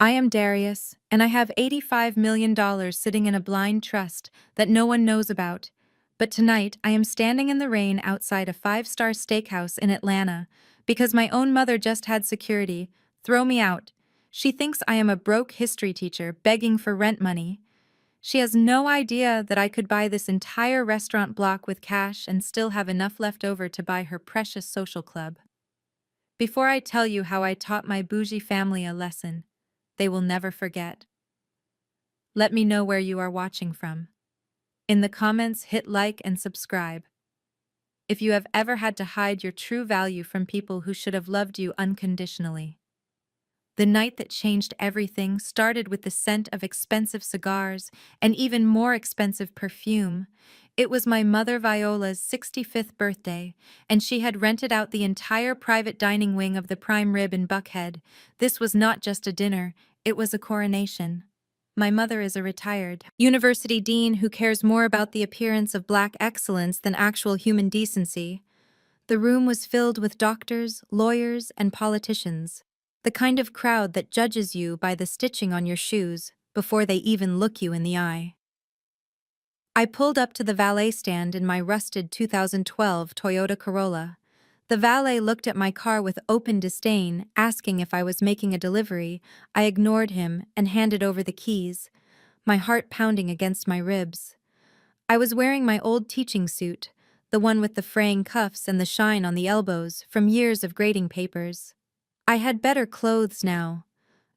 I am Darius, and I have $85 million sitting in a blind trust that no one knows about. But tonight, I am standing in the rain outside a five-star steakhouse in Atlanta because my own mother just had security throw me out. She thinks I am a broke history teacher begging for rent money. She has no idea that I could buy this entire restaurant block with cash and still have enough left over to buy her precious social club. Before I tell you how I taught my bougie family a lesson they will never forget, let me know where you are watching from. In the comments, hit like and subscribe. If you have ever had to hide your true value from people who should have loved you unconditionally. The night that changed everything started with the scent of expensive cigars and even more expensive perfume. It was my mother Viola's 65th birthday, and she had rented out the entire private dining wing of the Prime Rib in Buckhead. This was not just a dinner, it was a coronation. My mother is a retired university dean who cares more about the appearance of black excellence than actual human decency. The room was filled with doctors, lawyers, and politicians. The kind of crowd that judges you by the stitching on your shoes before they even look you in the eye. I pulled up to the valet stand in my rusted 2012 Toyota Corolla. The valet looked at my car with open disdain, asking if I was making a delivery. I ignored him and handed over the keys, my heart pounding against my ribs. I was wearing my old teaching suit, the one with the fraying cuffs and the shine on the elbows from years of grading papers. I had better clothes now.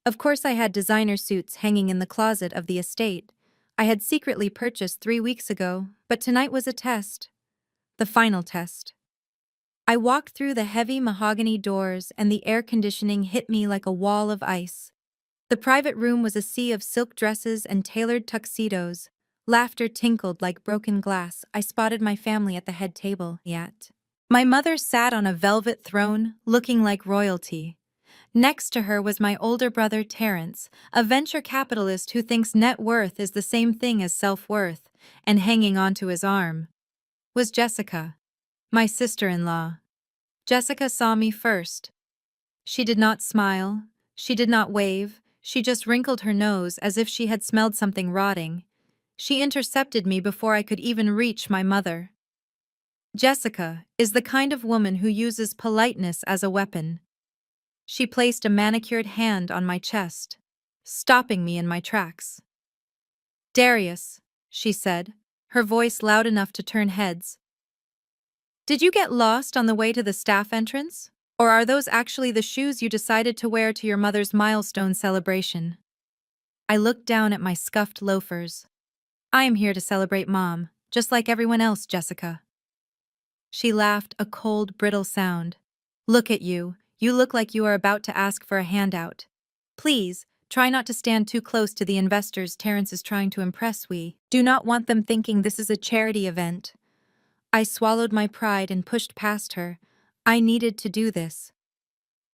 Of course I had designer suits hanging in the closet of the estate. I had secretly purchased 3 weeks ago, but tonight was a test. The final test. I walked through the heavy mahogany doors and the air conditioning hit me like a wall of ice. The private room was a sea of silk dresses and tailored tuxedos. Laughter tinkled like broken glass. I spotted my family at the head table, yet. My mother sat on a velvet throne, looking like royalty. Next to her was my older brother Terrence, a venture capitalist who thinks net worth is the same thing as self-worth, and hanging onto his arm was Jessica, my sister-in-law. Jessica saw me first. She did not smile, she did not wave, she just wrinkled her nose as if she had smelled something rotting. She intercepted me before I could even reach my mother. Jessica is the kind of woman who uses politeness as a weapon. She placed a manicured hand on my chest, stopping me in my tracks. "Darius," she said, her voice loud enough to turn heads. "Did you get lost on the way to the staff entrance? Or are those actually the shoes you decided to wear to your mother's milestone celebration?" I looked down at my scuffed loafers. "I am here to celebrate Mom, just like everyone else, Jessica." She laughed, a cold, brittle sound. "Look at you. You look like you are about to ask for a handout. Please, try not to stand too close to the investors Terrence is trying to impress. We do not want them thinking this is a charity event." I swallowed my pride and pushed past her. I needed to do this.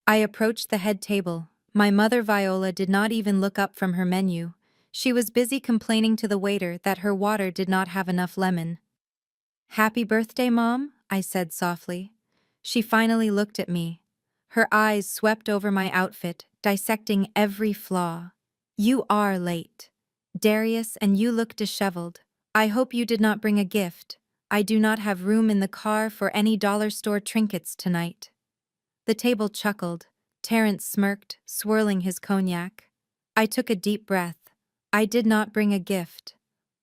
I approached the head table. My mother Viola did not even look up from her menu. She was busy complaining to the waiter that her water did not have enough lemon. "Happy birthday, Mom," I said softly. She finally looked at me. Her eyes swept over my outfit, dissecting every flaw. "You are late, Darius, and you look disheveled. I hope you did not bring a gift. I do not have room in the car for any dollar store trinkets tonight." The table chuckled. Terrence smirked, swirling his cognac. I took a deep breath. "I did not bring a gift.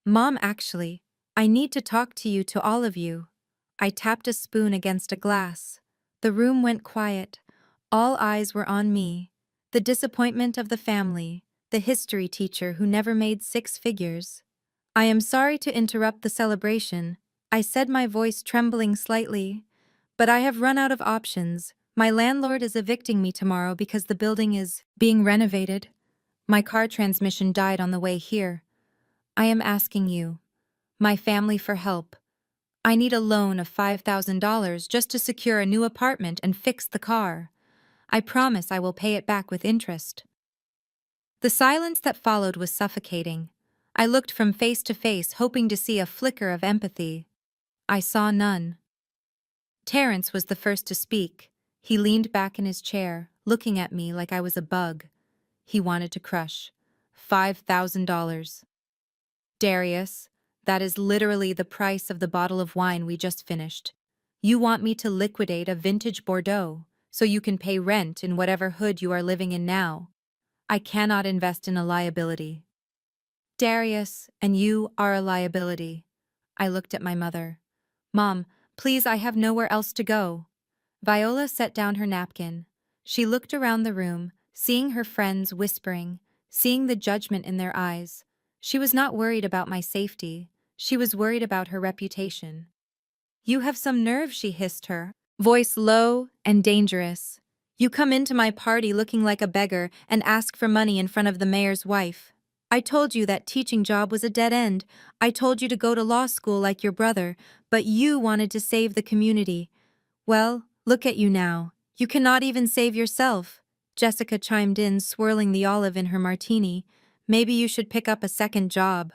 Mom, actually, I need to talk to you, to all of you." I tapped a spoon against a glass. The room went quiet. All eyes were on me. The disappointment of the family, the history teacher who never made 6 figures. "I am sorry to interrupt the celebration," I said, my voice trembling slightly, "but I have run out of options. My landlord is evicting me tomorrow because the building is being renovated. My car transmission died on the way here. I am asking you, my family, for help. I need a loan of $5,000 just to secure a new apartment and fix the car. I promise I will pay it back with interest." The silence that followed was suffocating. I looked from face to face, hoping to see a flicker of empathy. I saw none. Terrence was the first to speak. He leaned back in his chair, looking at me like I was a bug. he wanted to crush. $5,000. Darius, that is literally the price of the bottle of wine we just finished. You want me to liquidate a vintage Bordeaux so you can pay rent in whatever hood you are living in now. I cannot invest in a liability. Darius, and you are a liability. I looked at my mother. Mom, please, I have nowhere else to go. Viola set down her napkin. She looked around the room, seeing her friends whispering, seeing the judgment in their eyes. She was not worried about my safety. She was worried about her reputation. You have some nerve, she hissed her, voice low and dangerous. You come into my party looking like a beggar and ask for money in front of the mayor's wife. I told you that teaching job was a dead end. I told you to go to law school like your brother, but you wanted to save the community. Well, look at you now. You cannot even save yourself. Jessica chimed in, swirling the olive in her martini. Maybe you should pick up a second job.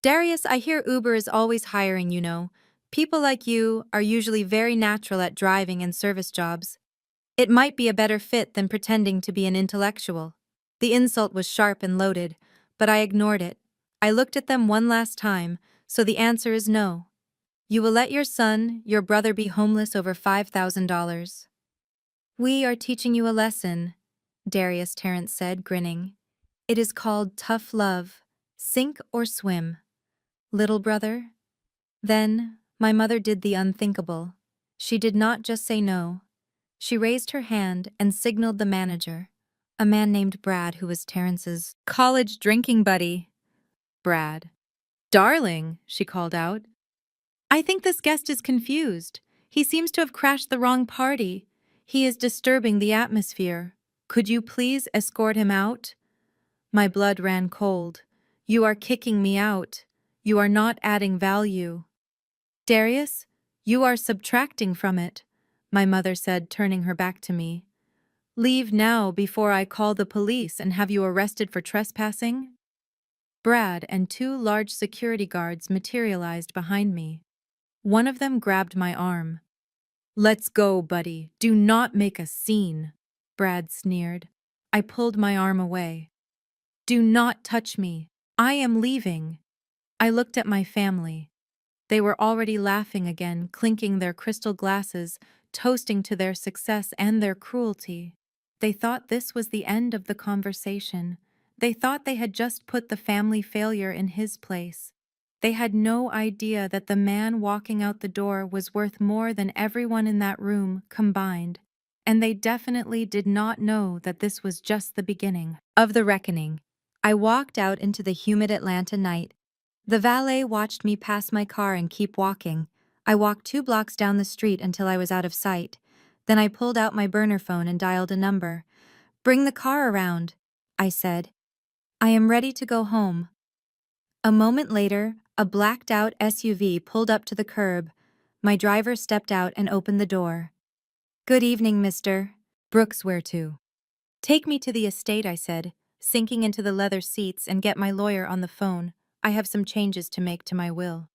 Darius, I hear Uber is always hiring, you know. People like you are usually very natural at driving and service jobs. It might be a better fit than pretending to be an intellectual. The insult was sharp and loaded, but I ignored it. I looked at them one last time, so the answer is no. You will let your son, your brother, be homeless over $5,000. We are teaching you a lesson, Darius Terrence said, grinning. It is called tough love, sink or swim. Little brother? Then, my mother did the unthinkable. She did not just say no. She raised her hand and signaled the manager, a man named Brad who was Terrence's college drinking buddy. Brad. Darling, she called out. I think this guest is confused. He seems to have crashed the wrong party. He is disturbing the atmosphere. Could you please escort him out? My blood ran cold. You are kicking me out. You are not adding value. Darius, you are subtracting from it, my mother said, turning her back to me. Leave now before I call the police and have you arrested for trespassing? Brad and two large security guards materialized behind me. One of them grabbed my arm. Let's go, buddy. Do not make a scene, Brad sneered. I pulled my arm away. Do not touch me. I am leaving. I looked at my family. They were already laughing again, clinking their crystal glasses, toasting to their success and their cruelty. They thought this was the end of the conversation. They thought they had just put the family failure in his place. They had no idea that the man walking out the door was worth more than everyone in that room combined. And they definitely did not know that this was just the beginning of the reckoning. I walked out into the humid Atlanta night. The valet watched me pass my car and keep walking. I walked 2 blocks down the street until I was out of sight. Then I pulled out my burner phone and dialed a number. Bring the car around, I said. I am ready to go home. A moment later, a blacked-out SUV pulled up to the curb. My driver stepped out and opened the door. Good evening, Mr. Brooks, where to? Take me to the estate, I said, sinking into the leather seats and get my lawyer on the phone. I have some changes to make to my will.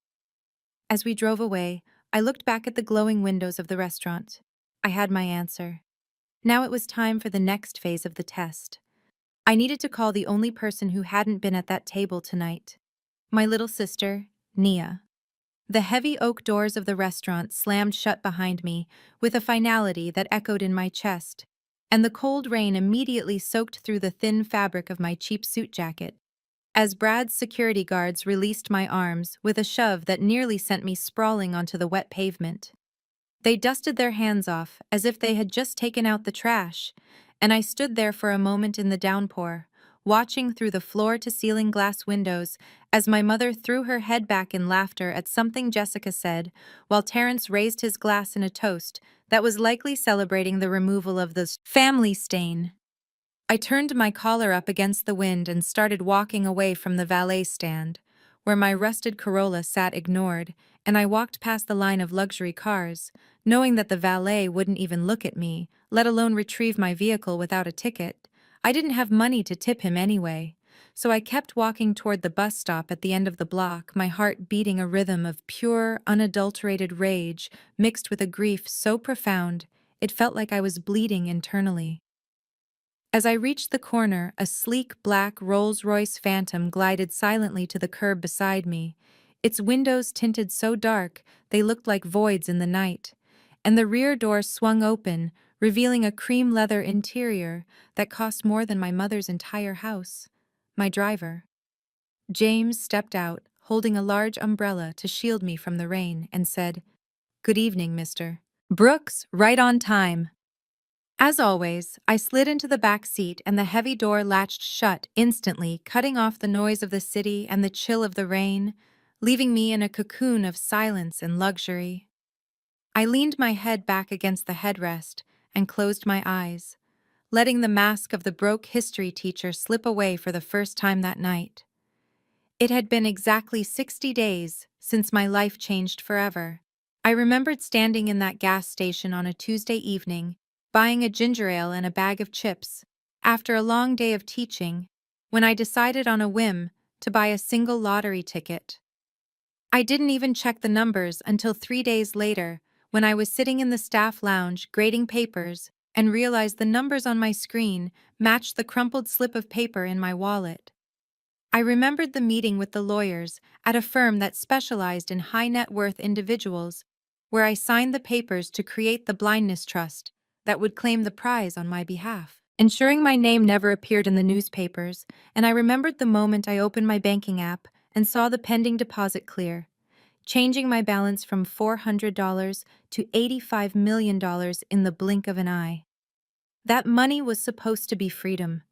As we drove away, I looked back at the glowing windows of the restaurant. I had my answer. Now it was time for the next phase of the test. I needed to call the only person who hadn't been at that table tonight. My little sister, Nia. The heavy oak doors of the restaurant slammed shut behind me with a finality that echoed in my chest, and the cold rain immediately soaked through the thin fabric of my cheap suit jacket. As Brad's security guards released my arms with a shove that nearly sent me sprawling onto the wet pavement. They dusted their hands off as if they had just taken out the trash, and I stood there for a moment in the downpour, watching through the floor-to-ceiling glass windows as my mother threw her head back in laughter at something Jessica said, while Terrence raised his glass in a toast that was likely celebrating the removal of the family stain. I turned my collar up against the wind and started walking away from the valet stand, where my rusted Corolla sat ignored, and I walked past the line of luxury cars, knowing that the valet wouldn't even look at me, let alone retrieve my vehicle without a ticket. I didn't have money to tip him anyway, so I kept walking toward the bus stop at the end of the block, my heart beating a rhythm of pure, unadulterated rage mixed with a grief so profound it felt like I was bleeding internally. As I reached the corner, a sleek black Rolls-Royce Phantom glided silently to the curb beside me, its windows tinted so dark they looked like voids in the night, and the rear door swung open, revealing a cream leather interior that cost more than my mother's entire house. My driver, James, stepped out, holding a large umbrella to shield me from the rain, and said, "Good evening, Mr. Brooks, right on time." As always, I slid into the back seat and the heavy door latched shut instantly, cutting off the noise of the city and the chill of the rain, leaving me in a cocoon of silence and luxury. I leaned my head back against the headrest and closed my eyes, letting the mask of the broke history teacher slip away for the first time that night. It had been exactly 60 days since my life changed forever. I remembered standing in that gas station on a Tuesday evening, buying a ginger ale and a bag of chips, after a long day of teaching, when I decided on a whim to buy a single lottery ticket. I didn't even check the numbers until 3 days later, when I was sitting in the staff lounge grading papers and realized the numbers on my screen matched the crumpled slip of paper in my wallet. I remembered the meeting with the lawyers at a firm that specialized in high net worth individuals, where I signed the papers to create the blindness trust that would claim the prize on my behalf, ensuring my name never appeared in the newspapers. And I remembered the moment I opened my banking app and saw the pending deposit clear, changing my balance from $400 to $85 million in the blink of an eye. That money was supposed to be freedom.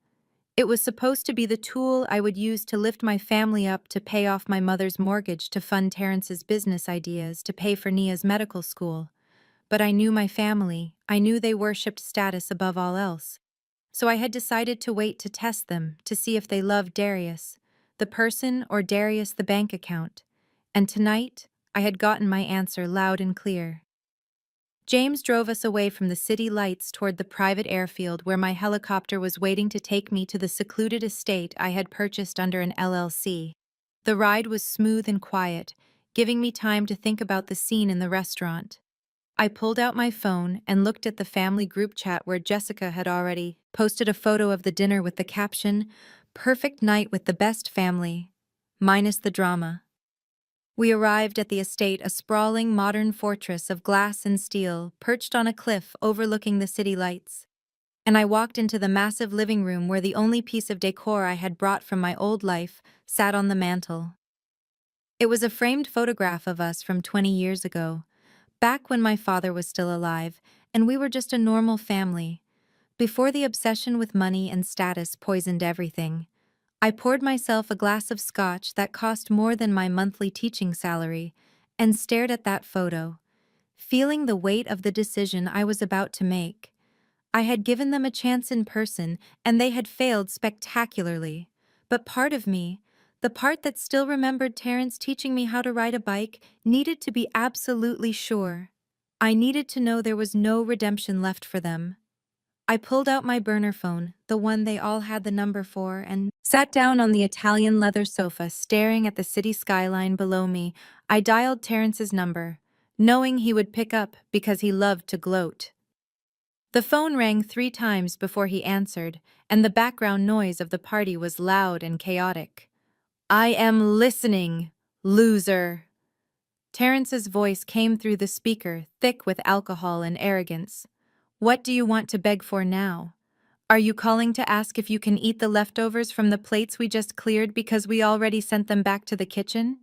It was supposed to be the tool I would use to lift my family up, to pay off my mother's mortgage, to fund Terrence's business ideas, to pay for Nia's medical school. But I knew my family. I knew they worshipped status above all else. So I had decided to wait to test them, to see if they loved Darius, the person, or Darius, the bank account. And tonight, I had gotten my answer loud and clear. James drove us away from the city lights toward the private airfield where my helicopter was waiting to take me to the secluded estate I had purchased under an LLC. The ride was smooth and quiet, giving me time to think about the scene in the restaurant. I pulled out my phone and looked at the family group chat where Jessica had already posted a photo of the dinner with the caption, "Perfect night with the best family, minus the drama." We arrived at the estate, a sprawling modern fortress of glass and steel, perched on a cliff overlooking the city lights. And I walked into the massive living room where the only piece of decor I had brought from my old life sat on the mantel. It was a framed photograph of us from 20 years ago, back when my father was still alive, and we were just a normal family, before the obsession with money and status poisoned everything. I poured myself a glass of scotch that cost more than my monthly teaching salary and stared at that photo, feeling the weight of the decision I was about to make. I had given them a chance in person, and they had failed spectacularly. But part of me, the part that still remembered Terrence teaching me how to ride a bike, needed to be absolutely sure. I needed to know there was no redemption left for them. I pulled out my burner phone, the one they all had the number for, and sat down on the Italian leather sofa, staring at the city skyline below me. I dialed Terrence's number, knowing he would pick up because he loved to gloat. The phone rang 3 times before he answered, and the background noise of the party was loud and chaotic. "I am listening, loser." Terrence's voice came through the speaker, thick with alcohol and arrogance. "What do you want to beg for now? Are you calling to ask if you can eat the leftovers from the plates we just cleared because we already sent them back to the kitchen?"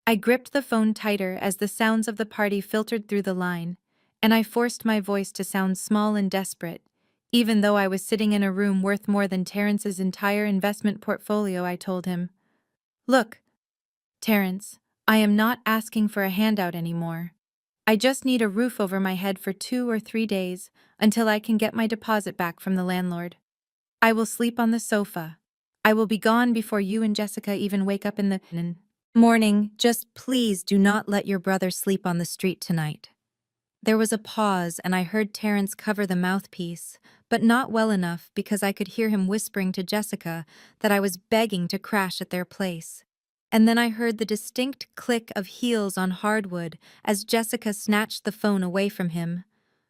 I gripped the phone tighter as the sounds of the party filtered through the line, and I forced my voice to sound small and desperate, even though I was sitting in a room worth more than Terrence's entire investment portfolio. I told him, "Look, Terrence, I am not asking for a handout anymore. I just need a roof over my head for 2 or 3 days until I can get my deposit back from the landlord. I will sleep on the sofa. I will be gone before you and Jessica even wake up in the morning. Just please do not let your brother sleep on the street tonight." There was a pause, and I heard Terrence cover the mouthpiece, but not well enough because I could hear him whispering to Jessica that I was begging to crash at their place. And then I heard the distinct click of heels on hardwood as Jessica snatched the phone away from him.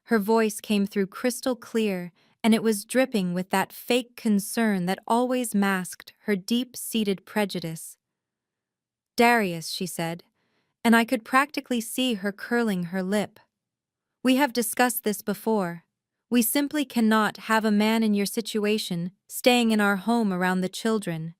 Her voice came through crystal clear, and it was dripping with that fake concern that always masked her deep-seated prejudice. "Darius," she said, and I could practically see her curling her lip. "We have discussed this before. We simply cannot have a man in your situation staying in our home around the children.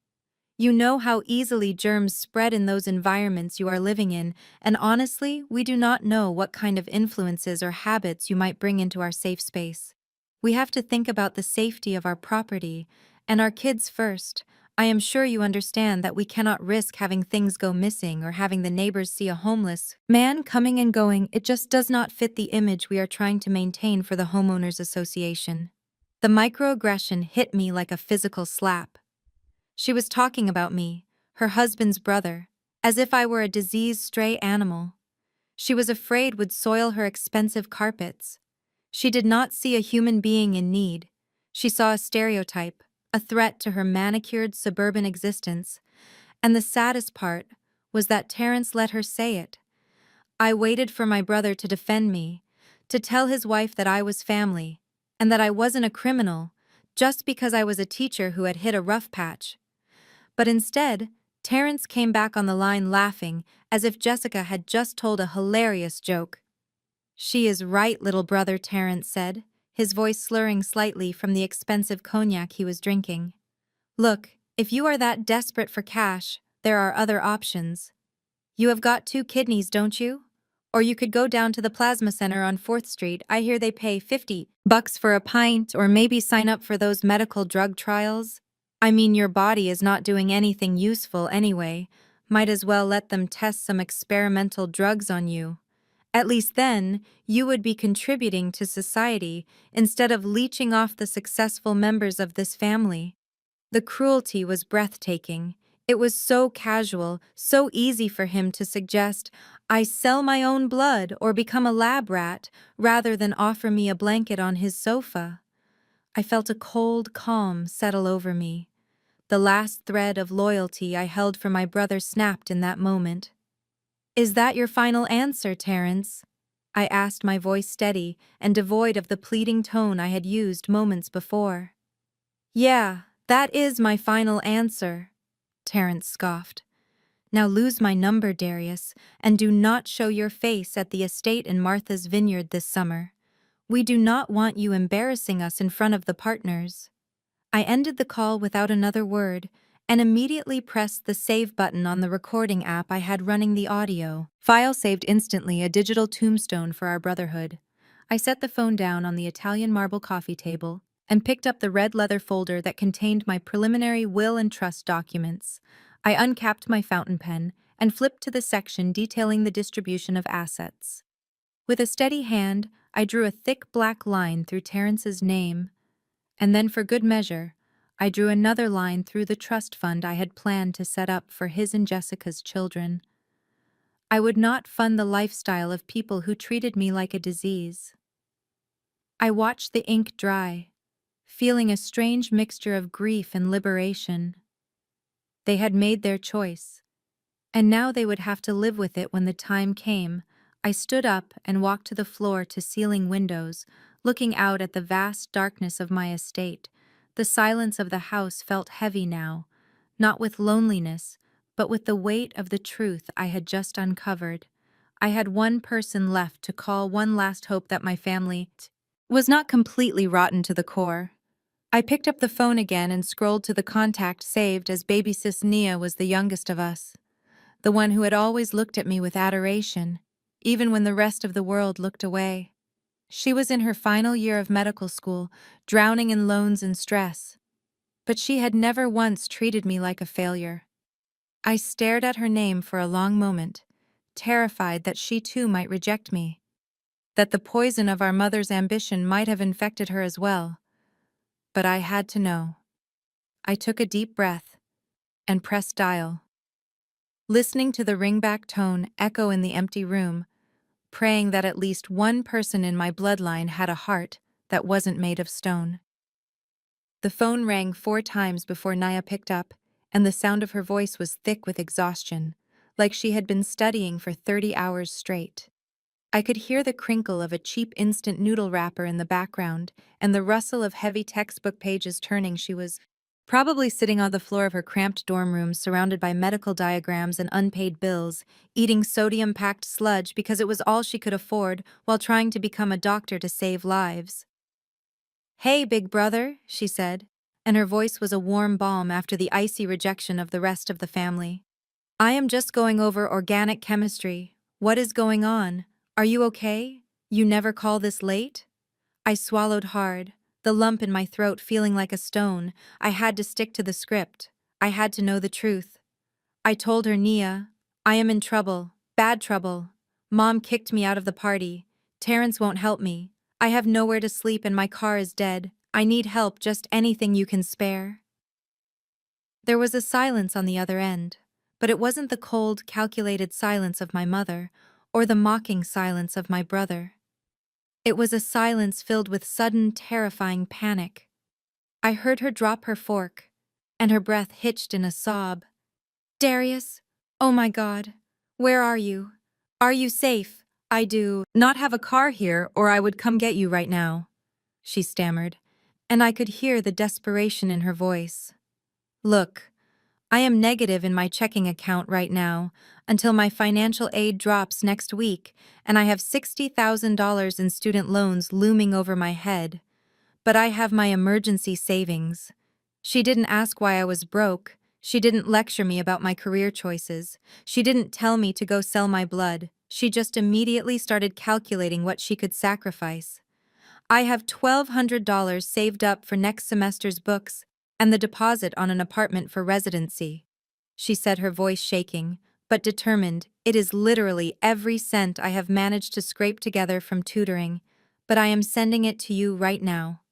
You know how easily germs spread in those environments you are living in, and honestly, we do not know what kind of influences or habits you might bring into our safe space. We have to think about the safety of our property and our kids first. I am sure you understand that we cannot risk having things go missing or having the neighbors see a homeless man coming and going. It just does not fit the image we are trying to maintain for the homeowners association." The microaggression hit me like a physical slap. She was talking about me, her husband's brother, as if I were a diseased stray animal. She was afraid would soil her expensive carpets. She did not see a human being in need. She saw a stereotype, a threat to her manicured suburban existence, and the saddest part was that Terrence let her say it. I waited for my brother to defend me, to tell his wife that I was family, and that I wasn't a criminal, just because I was a teacher who had hit a rough patch. But instead, Terrence came back on the line laughing, as if Jessica had just told a hilarious joke. "She is right, little brother," Terrence said, his voice slurring slightly from the expensive cognac he was drinking. "Look, if you are that desperate for cash, there are other options. You have got 2 kidneys, don't you? Or you could go down to the plasma center on 4th Street. I hear they pay $50 for a pint, or maybe sign up for those medical drug trials. I mean, your body is not doing anything useful anyway. Might as well let them test some experimental drugs on you. At least then, you would be contributing to society instead of leeching off the successful members of this family." The cruelty was breathtaking. It was so casual, so easy for him to suggest, "I sell my own blood or become a lab rat," rather than offer me a blanket on his sofa. I felt a cold calm settle over me. The last thread of loyalty I held for my brother snapped in that moment. "Is that your final answer, Terrence?" I asked, my voice steady and devoid of the pleading tone I had used moments before. "Yeah, that is my final answer," Terrence scoffed. "Now lose my number, Darius, and do not show your face at the estate in Martha's Vineyard this summer. We do not want you embarrassing us in front of the partners." I ended the call without another word and immediately pressed the save button on the recording app I had running the audio. File saved instantly, a digital tombstone for our brotherhood. I set the phone down on the Italian marble coffee table and picked up the red leather folder that contained my preliminary will and trust documents. I uncapped my fountain pen and flipped to the section detailing the distribution of assets. With a steady hand, I drew a thick black line through Terrence's name, and then for good measure, I drew another line through the trust fund I had planned to set up for his and Jessica's children. I would not fund the lifestyle of people who treated me like a disease. I watched the ink dry, feeling a strange mixture of grief and liberation. They had made their choice, and now they would have to live with it when the time came. I stood up and walked to the floor-to-ceiling windows, looking out at the vast darkness of my estate. The silence of the house felt heavy now, not with loneliness, but with the weight of the truth I had just uncovered. I had one person left to call, one last hope that my family was not completely rotten to the core. I picked up the phone again and scrolled to the contact saved, as baby sis Nia was the youngest of us, the one who had always looked at me with adoration, even when the rest of the world looked away. She was in her final year of medical school, drowning in loans and stress. But she had never once treated me like a failure. I stared at her name for a long moment, terrified that she too might reject me, that the poison of our mother's ambition might have infected her as well. But I had to know. I took a deep breath and pressed dial, listening to the ringback tone echo in the empty room, praying that at least one person in my bloodline had a heart that wasn't made of stone. The phone rang 4 times before Naya picked up, and the sound of her voice was thick with exhaustion, like she had been studying for 30 hours straight. I could hear the crinkle of a cheap instant noodle wrapper in the background and the rustle of heavy textbook pages turning. She was probably sitting on the floor of her cramped dorm room surrounded by medical diagrams and unpaid bills, eating sodium-packed sludge because it was all she could afford while trying to become a doctor to save lives. "Hey, big brother," she said, and her voice was a warm balm after the icy rejection of the rest of the family. "I am just going over organic chemistry. What is going on? Are you okay? You never call this late?" I swallowed hard, the lump in my throat feeling like a stone. I had to stick to the script. I had to know the truth. I told her, "Nia, I am in trouble, bad trouble. Mom kicked me out of the party. Terrence won't help me. I have nowhere to sleep and my car is dead. I need help, just anything you can spare." There was a silence on the other end, but it wasn't the cold, calculated silence of my mother or the mocking silence of my brother. It was a silence filled with sudden, terrifying panic. I heard her drop her fork, and her breath hitched in a sob. "Darius, oh my God, where are you? Are you safe? I do not have a car here or I would come get you right now," she stammered, and I could hear the desperation in her voice. "Look, I am negative in my checking account right now until my financial aid drops next week and I have $60,000 in student loans looming over my head. But I have my emergency savings." She didn't ask why I was broke. She didn't lecture me about my career choices. She didn't tell me to go sell my blood. She just immediately started calculating what she could sacrifice. "I have $1,200 saved up for next semester's books and the deposit on an apartment for residency," she said, her voice shaking, but determined. "It is literally every cent I have managed to scrape together from tutoring, but I am sending it to you right now.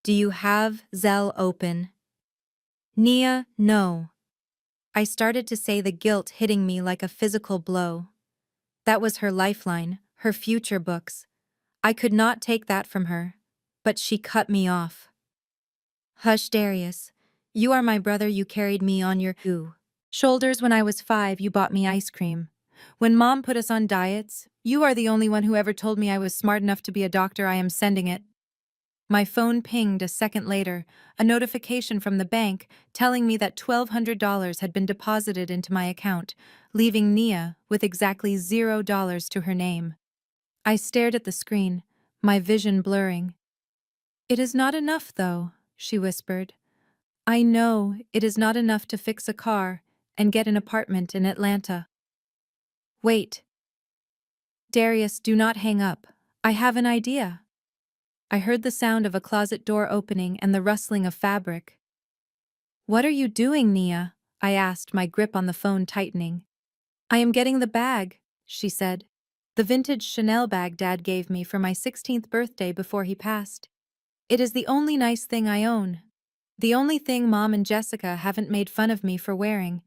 Do you have Zelle open?" "Nia, no." I started to say, the guilt hitting me like a physical blow. That was her lifeline, her future books. I could not take that from her. But she cut me off. "Hush, Darius. You are my brother. You carried me on your shoulders when I was 5. You bought me ice cream. When Mom put us on diets, you are the only one who ever told me I was smart enough to be a doctor. I am sending it." My phone pinged a second later, a notification from the bank telling me that $1,200 had been deposited into my account, leaving Nia with exactly $0 to her name. I stared at the screen, my vision blurring. "It is not enough, though," she whispered. "I know it is not enough to fix a car and get an apartment in Atlanta." "Wait. Darius, do not hang up. I have an idea." I heard the sound of a closet door opening and the rustling of fabric. "What are you doing, Nia?" I asked, my grip on the phone tightening. "I am getting the bag," she said. "The vintage Chanel bag Dad gave me for my 16th birthday before he passed. It is the only nice thing I own. The only thing Mom and Jessica haven't made fun of me for wearing.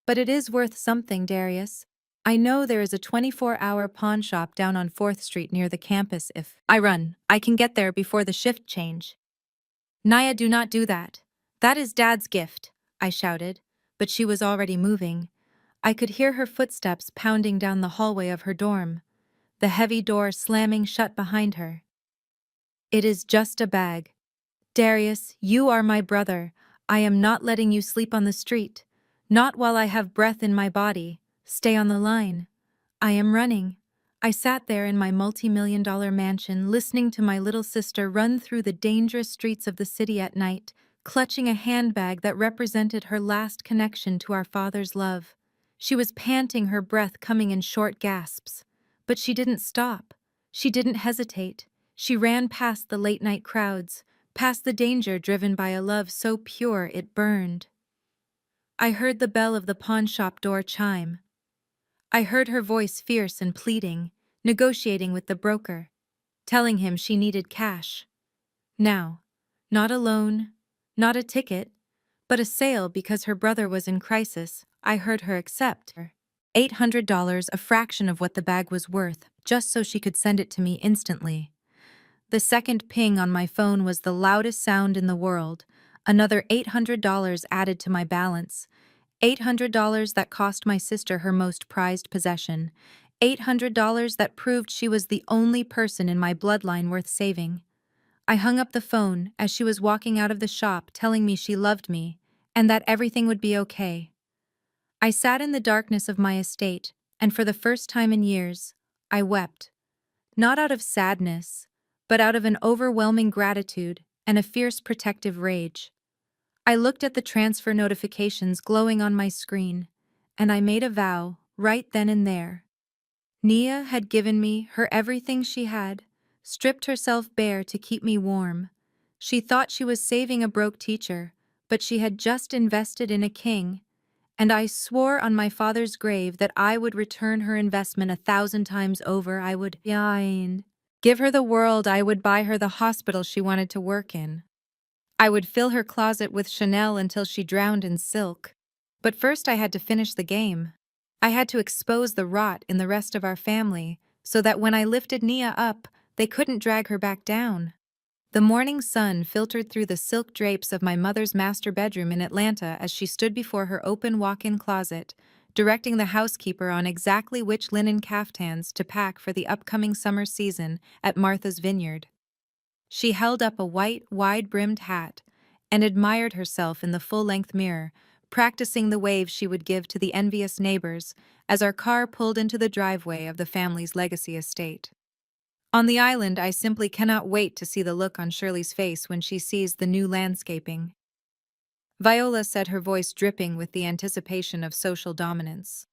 But it is worth something, Darius. I know there is a 24-hour pawn shop down on 4th Street near the campus. If I run, I can get there before the shift change." "Nia, do not do that. That is Dad's gift," I shouted, but she was already moving. I could hear her footsteps pounding down the hallway of her dorm, the heavy door slamming shut behind her. "It is just a bag. Darius, you are my brother. I am not letting you sleep on the street. Not while I have breath in my body. Stay on the line. I am running." I sat there in my multi-million-dollar mansion, listening to my little sister run through the dangerous streets of the city at night, clutching a handbag that represented her last connection to our father's love. She was panting, her breath coming in short gasps. But she didn't stop. She didn't hesitate. She ran past the late-night crowds, past the danger driven by a love so pure it burned. I heard the bell of the pawn shop door chime. I heard her voice fierce and pleading, negotiating with the broker, telling him she needed cash. Now, not a loan, not a ticket, but a sale because her brother was in crisis. I heard her accept $800, a fraction of what the bag was worth, just so she could send it to me instantly. The second ping on my phone was the loudest sound in the world, another $800 added to my balance. $800 that cost my sister her most prized possession. $800 that proved she was the only person in my bloodline worth saving. I hung up the phone as she was walking out of the shop telling me she loved me and that everything would be okay. I sat in the darkness of my estate, and for the first time in years, I wept. Not out of sadness, but out of an overwhelming gratitude and a fierce protective rage. I looked at the transfer notifications glowing on my screen, and I made a vow right then and there. Nia had given me her everything she had, stripped herself bare to keep me warm. She thought she was saving a broke teacher, but she had just invested in a king, and I swore on my father's grave that I would return her investment 1,000 times over. I would give her the world. I would buy her the hospital she wanted to work in. I would fill her closet with Chanel until she drowned in silk. But first I had to finish the game. I had to expose the rot in the rest of our family, so that when I lifted Nia up, they couldn't drag her back down. The morning sun filtered through the silk drapes of my mother's master bedroom in Atlanta as she stood before her open walk-in closet, directing the housekeeper on exactly which linen caftans to pack for the upcoming summer season at Martha's Vineyard. She held up a white, wide-brimmed hat and admired herself in the full-length mirror, practicing the wave she would give to the envious neighbors as our car pulled into the driveway of the family's legacy estate. On the island, I simply cannot wait to see the look on Shirley's face when she sees the new landscaping. Viola said, her voice dripping with the anticipation of social dominance.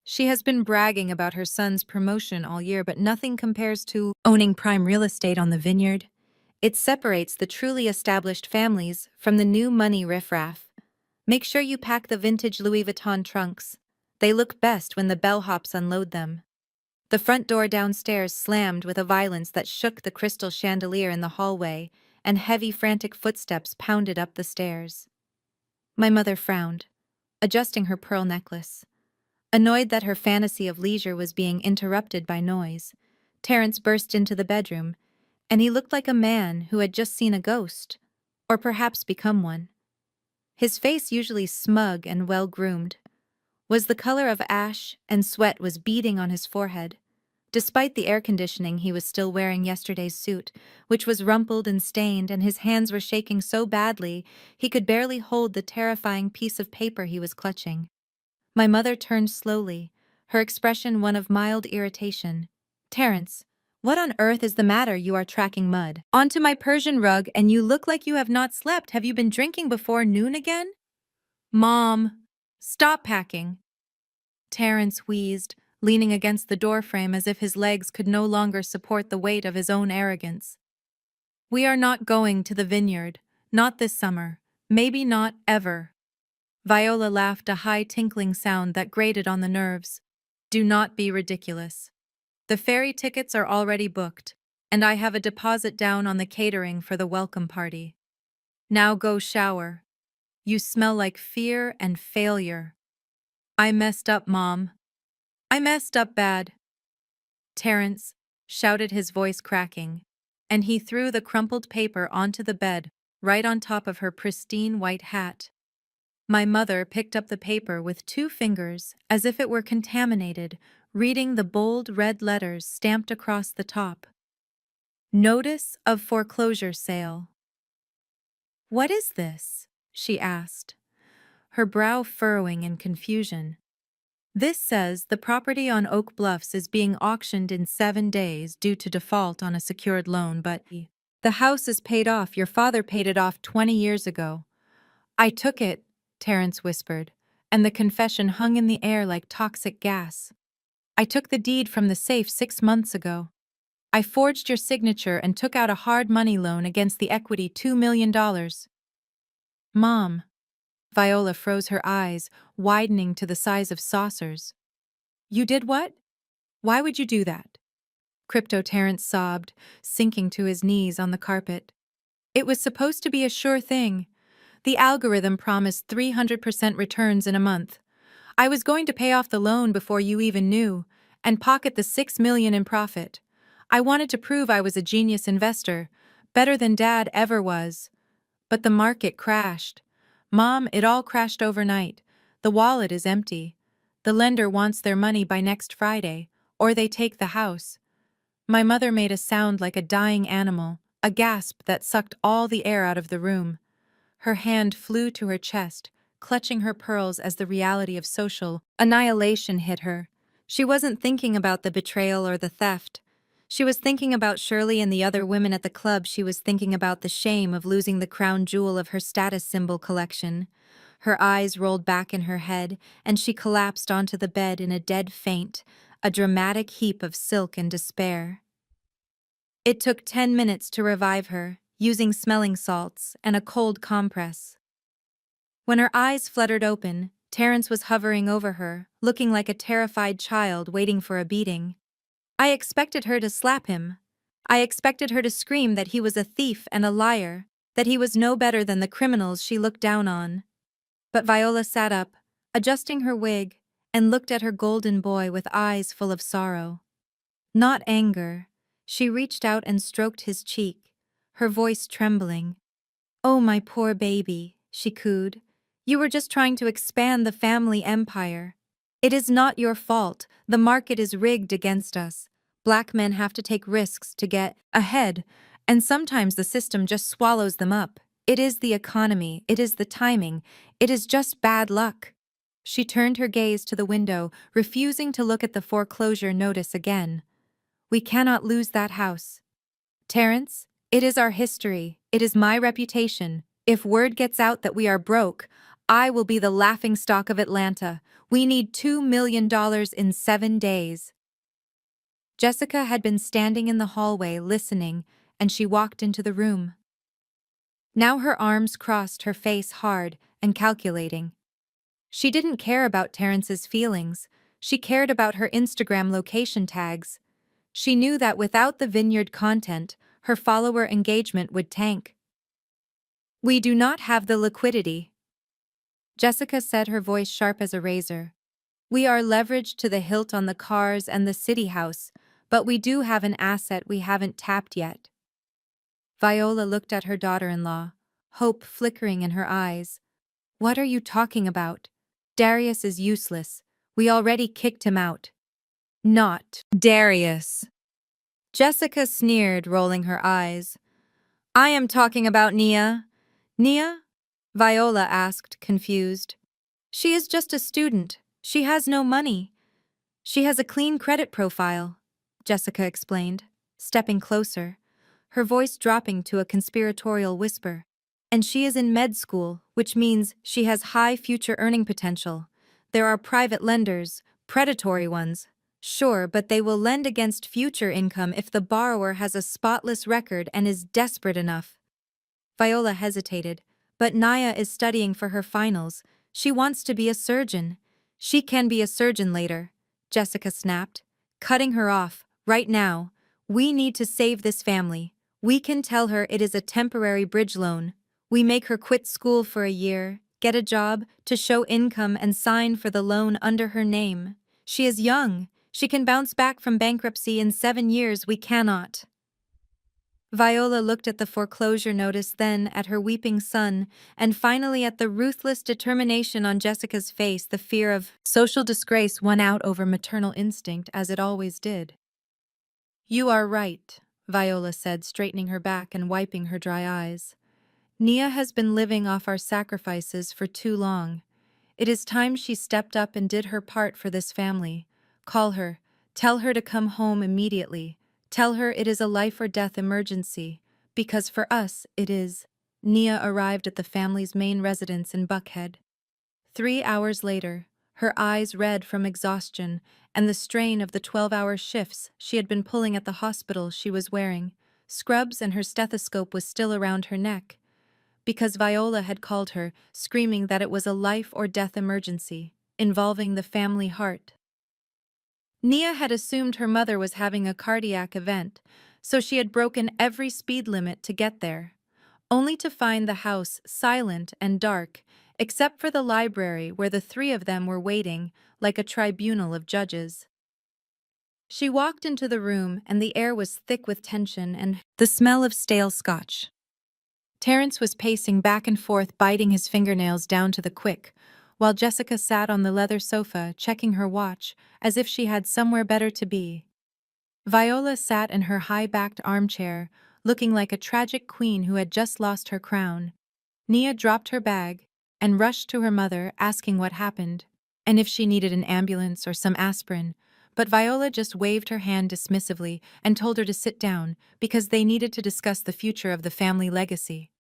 She has been bragging about her son's promotion all year, but nothing compares to owning prime real estate on the vineyard. It separates the truly established families from the new money riffraff. Make sure you pack the vintage Louis Vuitton trunks. They look best when the bellhops unload them. The front door downstairs slammed with a violence that shook the crystal chandelier in the hallway, and heavy, frantic footsteps pounded up the stairs. My mother frowned, adjusting her pearl necklace. Annoyed that her fantasy of leisure was being interrupted by noise, Terence burst into the bedroom, and he looked like a man who had just seen a ghost, or perhaps become one. His face, usually smug and well-groomed, was the color of ash, and sweat was beading on his forehead. Despite the air conditioning, he was still wearing yesterday's suit, which was rumpled and stained, and his hands were shaking so badly he could barely hold the terrifying piece of paper he was clutching. My mother turned slowly, her expression one of mild irritation. "Terence, what on earth is the matter? You are tracking mud onto my Persian rug, and you look like you have not slept. Have you been drinking before noon again?" "Mom, stop packing." Terence wheezed, leaning against the doorframe as if his legs could no longer support the weight of his own arrogance. "We are not going to the vineyard. Not this summer. Maybe not ever." Viola laughed, a high tinkling sound that grated on the nerves. "Do not be ridiculous. The ferry tickets are already booked, and I have a deposit down on the catering for the welcome party. Now go shower. You smell like fear and failure." "I messed up, Mom. I messed up bad." Terence shouted, his voice cracking, and he threw the crumpled paper onto the bed, right on top of her pristine white hat. My mother picked up the paper with 2 fingers, as if it were contaminated, reading the bold red letters stamped across the top. "Notice of foreclosure sale." "What is this?" she asked, her brow furrowing in confusion. "This says the property on Oak Bluffs is being auctioned in 7 days due to default on a secured loan, but the house is paid off. Your father paid it off 20 years ago." "I took it," Terence whispered, and the confession hung in the air like toxic gas. "I took the deed from the safe 6 months ago. I forged your signature and took out a hard money loan against the equity, $2 million. "Mom." Viola froze, her eyes widening to the size of saucers. "You did what? Why would you do that?" Crypto Terence sobbed, sinking to his knees on the carpet. "It was supposed to be a sure thing. The algorithm promised 300% returns in a month. I was going to pay off the loan before you even knew, and pocket the $6 million in profit. I wanted to prove I was a genius investor, better than Dad ever was. But the market crashed. Mom, it all crashed overnight. The wallet is empty. The lender wants their money by next Friday, or they take the house. My mother made a sound like a dying animal, a gasp that sucked all the air out of the room. Her hand flew to her chest, clutching her pearls as the reality of social annihilation hit her. She wasn't thinking about the betrayal or the theft. She was thinking about Shirley and the other women at the club. She was thinking about the shame of losing the crown jewel of her status symbol collection. Her eyes rolled back in her head, and she collapsed onto the bed in a dead faint, a dramatic heap of silk and despair. It took 10 minutes to revive her, using smelling salts and a cold compress. When her eyes fluttered open, Terence was hovering over her, looking like a terrified child waiting for a beating. I expected her to slap him. I expected her to scream that he was a thief and a liar, that he was no better than the criminals she looked down on. But Viola sat up, adjusting her wig, and looked at her golden boy with eyes full of sorrow. Not anger. She reached out and stroked his cheek, her voice trembling. "Oh, my poor baby," she cooed. "You were just trying to expand the family empire. It is not your fault. The market is rigged against us. Black men have to take risks to get ahead, and sometimes the system just swallows them up. It is the economy, it is the timing, it is just bad luck." She turned her gaze to the window, refusing to look at the foreclosure notice again. "We cannot lose that house. Terence, it is our history, it is my reputation. If word gets out that we are broke, I will be the laughingstock of Atlanta. We need $2 million in 7 days." Jessica had been standing in the hallway listening, and she walked into the room. Now her arms crossed, her face hard and calculating. She didn't care about Terence's feelings. She cared about her Instagram location tags. She knew that without the vineyard content, her follower engagement would tank. "We do not have the liquidity," Jessica said, her voice sharp as a razor. "We are leveraged to the hilt on the cars and the city house, but we do have an asset we haven't tapped yet." Viola looked at her daughter-in-law, hope flickering in her eyes. "What are you talking about? Darius is useless. We already kicked him out." "Not Darius," Jessica sneered, rolling her eyes. "I am talking about Nia." "Nia?" Viola asked, confused. "She is just a student. She has no money. She has a clean credit profile," Jessica explained, stepping closer, her voice dropping to a conspiratorial whisper. "And she is in med school, which means she has high future earning potential. There are private lenders, predatory ones. Sure, but they will lend against future income if the borrower has a spotless record and is desperate enough." Viola hesitated. "But Naya is studying for her finals. She wants to be a surgeon." "She can be a surgeon later," Jessica snapped, cutting her off. "Right now, we need to save this family. We can tell her it is a temporary bridge loan. We make her quit school for a year, get a job, to show income and sign for the loan under her name. She is young. She can bounce back from bankruptcy in 7 years. We cannot." Viola looked at the foreclosure notice, then at her weeping son, and finally at the ruthless determination on Jessica's face. The fear of social disgrace won out over maternal instinct, as it always did. "You are right," Viola said, straightening her back and wiping her dry eyes. "Nia has been living off our sacrifices for too long. It is time she stepped up and did her part for this family. Call her. Tell her to come home immediately. Tell her it is a life or death emergency, because for us it is." Nia arrived at the family's main residence in Buckhead. 3 hours later, her eyes red from exhaustion and the strain of the 12-hour shifts she had been pulling at the hospital. She was wearing scrubs and her stethoscope was still around her neck, because Viola had called her, screaming that it was a life or death emergency, involving the family heart. Nia had assumed her mother was having a cardiac event, so she had broken every speed limit to get there, only to find the house silent and dark, except for the library where the 3 of them were waiting, like a tribunal of judges. She walked into the room, and the air was thick with tension and the smell of stale scotch. Terence was pacing back and forth, biting his fingernails down to the quick, while Jessica sat on the leather sofa checking her watch as if she had somewhere better to be. Viola sat in her high-backed armchair, looking like a tragic queen who had just lost her crown. Nia dropped her bag and rushed to her mother, asking what happened, and if she needed an ambulance or some aspirin, but Viola just waved her hand dismissively and told her to sit down because they needed to discuss the future of the family legacy.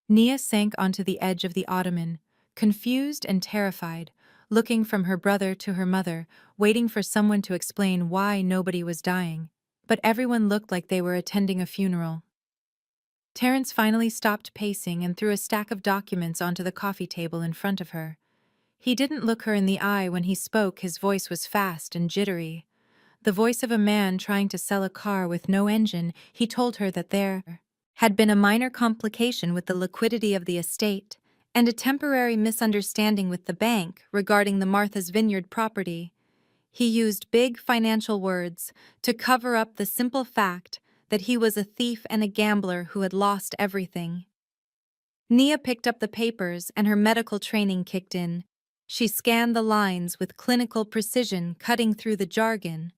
Nia sank onto the edge of the ottoman, confused and terrified, looking from her brother to her mother, waiting for someone to explain why nobody was dying. But everyone looked like they were attending a funeral. Terence finally stopped pacing and threw a stack of documents onto the coffee table in front of her. He didn't look her in the eye when he spoke. His voice was fast and jittery. The voice of a man trying to sell a car with no engine. He told her that there had been a minor complication with the liquidity of the estate and a temporary misunderstanding with the bank regarding the Martha's Vineyard property. He used big financial words to cover up the simple fact that he was a thief and a gambler who had lost everything. Nia picked up the papers and her medical training kicked in. She scanned the lines with clinical precision, cutting through the jargon.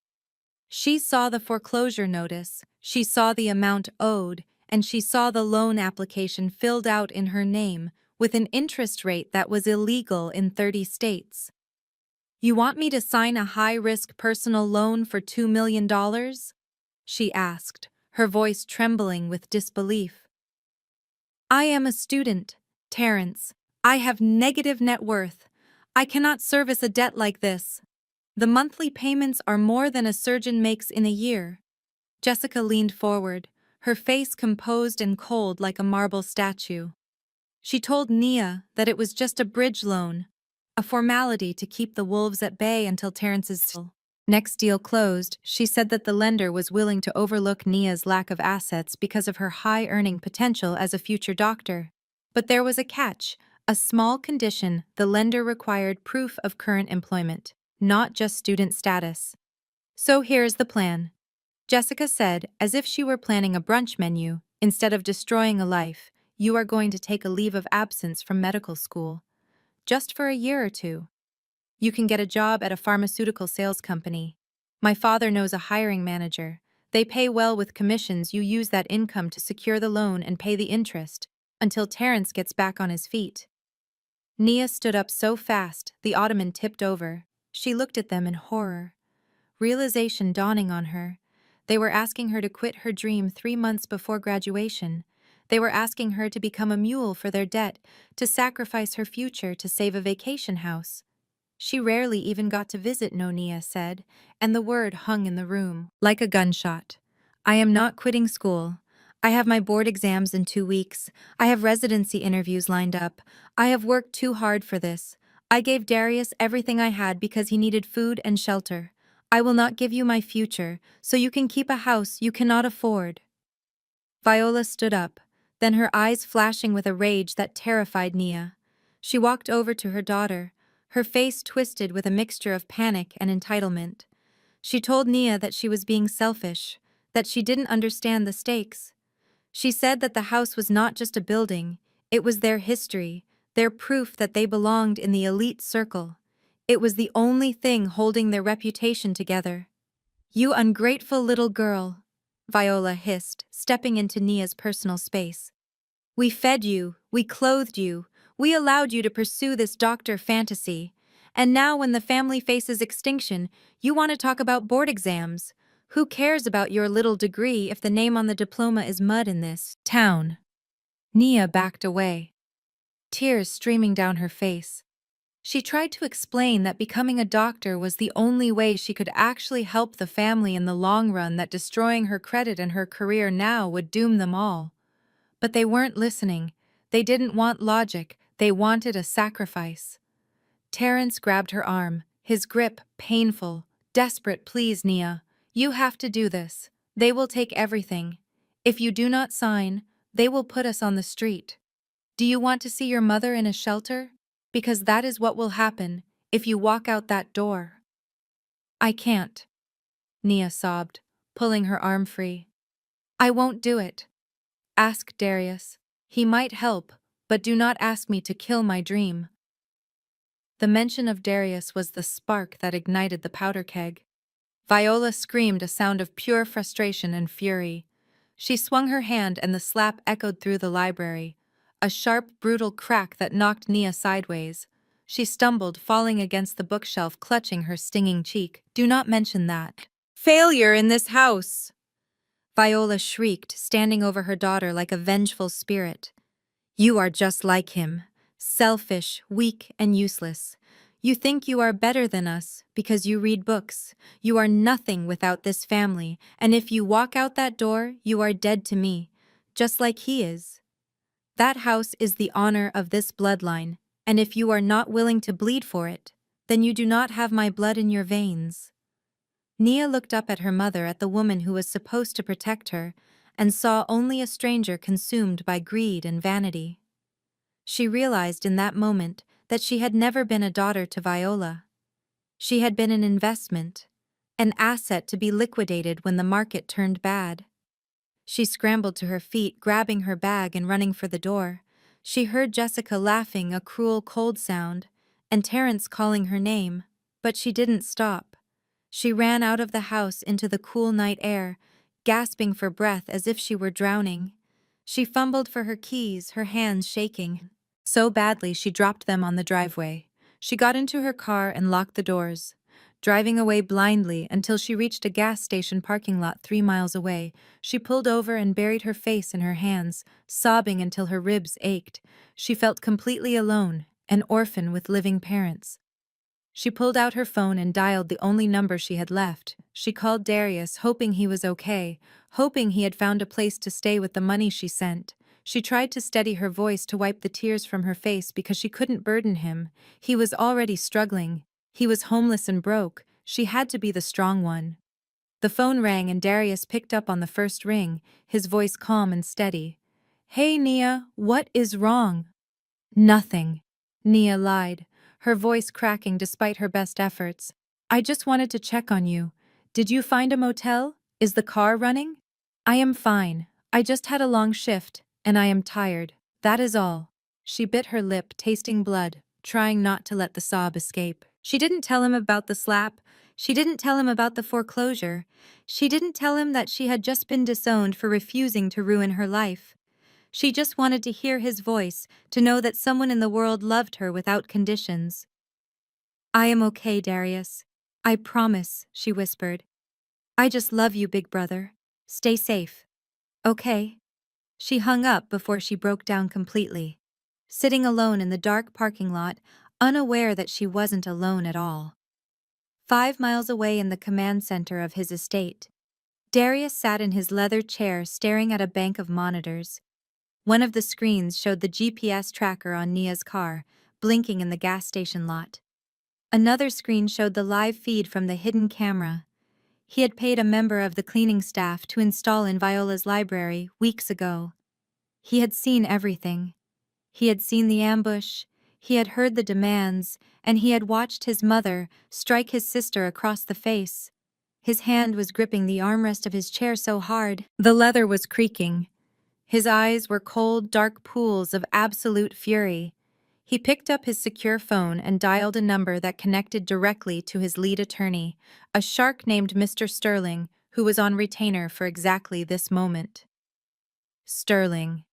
She saw the foreclosure notice, she saw the amount owed, and she saw the loan application filled out in her name with an interest rate that was illegal in 30 states. "You want me to sign a high-risk personal loan for $2 million?" she asked, her voice trembling with disbelief. "I am a student, Terence. I have negative net worth. I cannot service a debt like this. The monthly payments are more than a surgeon makes in a year." Jessica leaned forward, her face composed and cold like a marble statue. She told Nia that it was just a bridge loan, a formality to keep the wolves at bay until Terrence's next deal closed. She said that the lender was willing to overlook Nia's lack of assets because of her high earning potential as a future doctor. But there was a catch, a small condition: the lender required proof of current employment, not just student status. "So here's the plan," Jessica said, as if she were planning a brunch menu. "Instead of destroying a life, you are going to take a leave of absence from medical school. Just for a year or two. You can get a job at a pharmaceutical sales company. My father knows a hiring manager. They pay well with commissions. You use that income to secure the loan and pay the interest until Terence gets back on his feet." Nia stood up so fast, the ottoman tipped over. She looked at them in horror, realization dawning on her. They were asking her to quit her dream 3 months before graduation. They were asking her to become a mule for their debt, to sacrifice her future to save a vacation house. She rarely even got to visit, Nia said, and the word hung in the room like a gunshot. "I am not quitting school. I have my board exams in 2 weeks. I have residency interviews lined up. I have worked too hard for this. I gave Darius everything I had because he needed food and shelter. I will not give you my future, so you can keep a house you cannot afford." Viola stood up, then her eyes flashing with a rage that terrified Nia. She walked over to her daughter, her face twisted with a mixture of panic and entitlement. She told Nia that she was being selfish, that she didn't understand the stakes. She said that the house was not just a building, it was their history, their proof that they belonged in the elite circle. It was the only thing holding their reputation together. "You ungrateful little girl," Viola hissed, stepping into Nia's personal space. "We fed you, we clothed you, we allowed you to pursue this doctor fantasy. And now when the family faces extinction, you want to talk about board exams. Who cares about your little degree if the name on the diploma is mud in this town?" Nia backed away, tears streaming down her face. She tried to explain that becoming a doctor was the only way she could actually help the family in the long run, that destroying her credit and her career now would doom them all. But they weren't listening. They didn't want logic, they wanted a sacrifice. Terence grabbed her arm, his grip painful, desperate. "Please, Nia, you have to do this. They will take everything. If you do not sign, they will put us on the street. Do you want to see your mother in a shelter? Because that is what will happen if you walk out that door." "I can't," Nia sobbed, pulling her arm free. "I won't do it. Ask Darius. He might help, but do not ask me to kill my dream." The mention of Darius was the spark that ignited the powder keg. Viola screamed a sound of pure frustration and fury. She swung her hand and the slap echoed through the library, a sharp, brutal crack that knocked Nia sideways. She stumbled, falling against the bookshelf, clutching her stinging cheek. "Do not mention that. Failure in this house!" Viola shrieked, standing over her daughter like a vengeful spirit. "You are just like him, selfish, weak, and useless. You think you are better than us because you read books. You are nothing without this family, and if you walk out that door, you are dead to me, just like he is. That house is the honor of this bloodline, and if you are not willing to bleed for it, then you do not have my blood in your veins." Nia looked up at her mother, at the woman who was supposed to protect her, and saw only a stranger consumed by greed and vanity. She realized in that moment that she had never been a daughter to Viola. She had been an investment, an asset to be liquidated when the market turned bad. She scrambled to her feet, grabbing her bag and running for the door. She heard Jessica laughing, a cruel, cold sound, and Terrence calling her name, but she didn't stop. She ran out of the house into the cool night air, gasping for breath as if she were drowning. She fumbled for her keys, her hands shaking. So badly she dropped them on the driveway. She got into her car and locked the doors, driving away blindly until she reached a gas station parking lot 3 miles away. She pulled over and buried her face in her hands, sobbing until her ribs ached. She felt completely alone, an orphan with living parents. She pulled out her phone and dialed the only number she had left. She called Darius, hoping he was okay, hoping he had found a place to stay with the money she sent. She tried to steady her voice to wipe the tears from her face because she couldn't burden him. He was already struggling. He was homeless and broke. She had to be the strong one. The phone rang and Darius picked up on the first ring, his voice calm and steady. "Hey, Nia, what is wrong?" "Nothing," Nia lied, her voice cracking despite her best efforts. "I just wanted to check on you. Did you find a motel? Is the car running?" "I am fine. I just had a long shift, and I am tired. That is all." She bit her lip, tasting blood, trying not to let the sob escape. She didn't tell him about the slap. She didn't tell him about the foreclosure. She didn't tell him that she had just been disowned for refusing to ruin her life. She just wanted to hear his voice, to know that someone in the world loved her without conditions. "I am okay, Darius. I promise," she whispered. "I just love you, big brother. Stay safe. Okay?" She hung up before she broke down completely, sitting alone in the dark parking lot, unaware that she wasn't alone at all. 5 miles away in the command center of his estate, Darius sat in his leather chair staring at a bank of monitors. One of the screens showed the GPS tracker on Nia's car, blinking in the gas station lot. Another screen showed the live feed from the hidden camera. He had paid a member of the cleaning staff to install in Viola's library weeks ago. He had seen everything. He had seen the ambush, he had heard the demands, and he had watched his mother strike his sister across the face. His hand was gripping the armrest of his chair so hard, the leather was creaking. His eyes were cold, dark pools of absolute fury. He picked up his secure phone and dialed a number that connected directly to his lead attorney, a shark named Mr. Sterling, who was on retainer for exactly this moment. "Sterling,"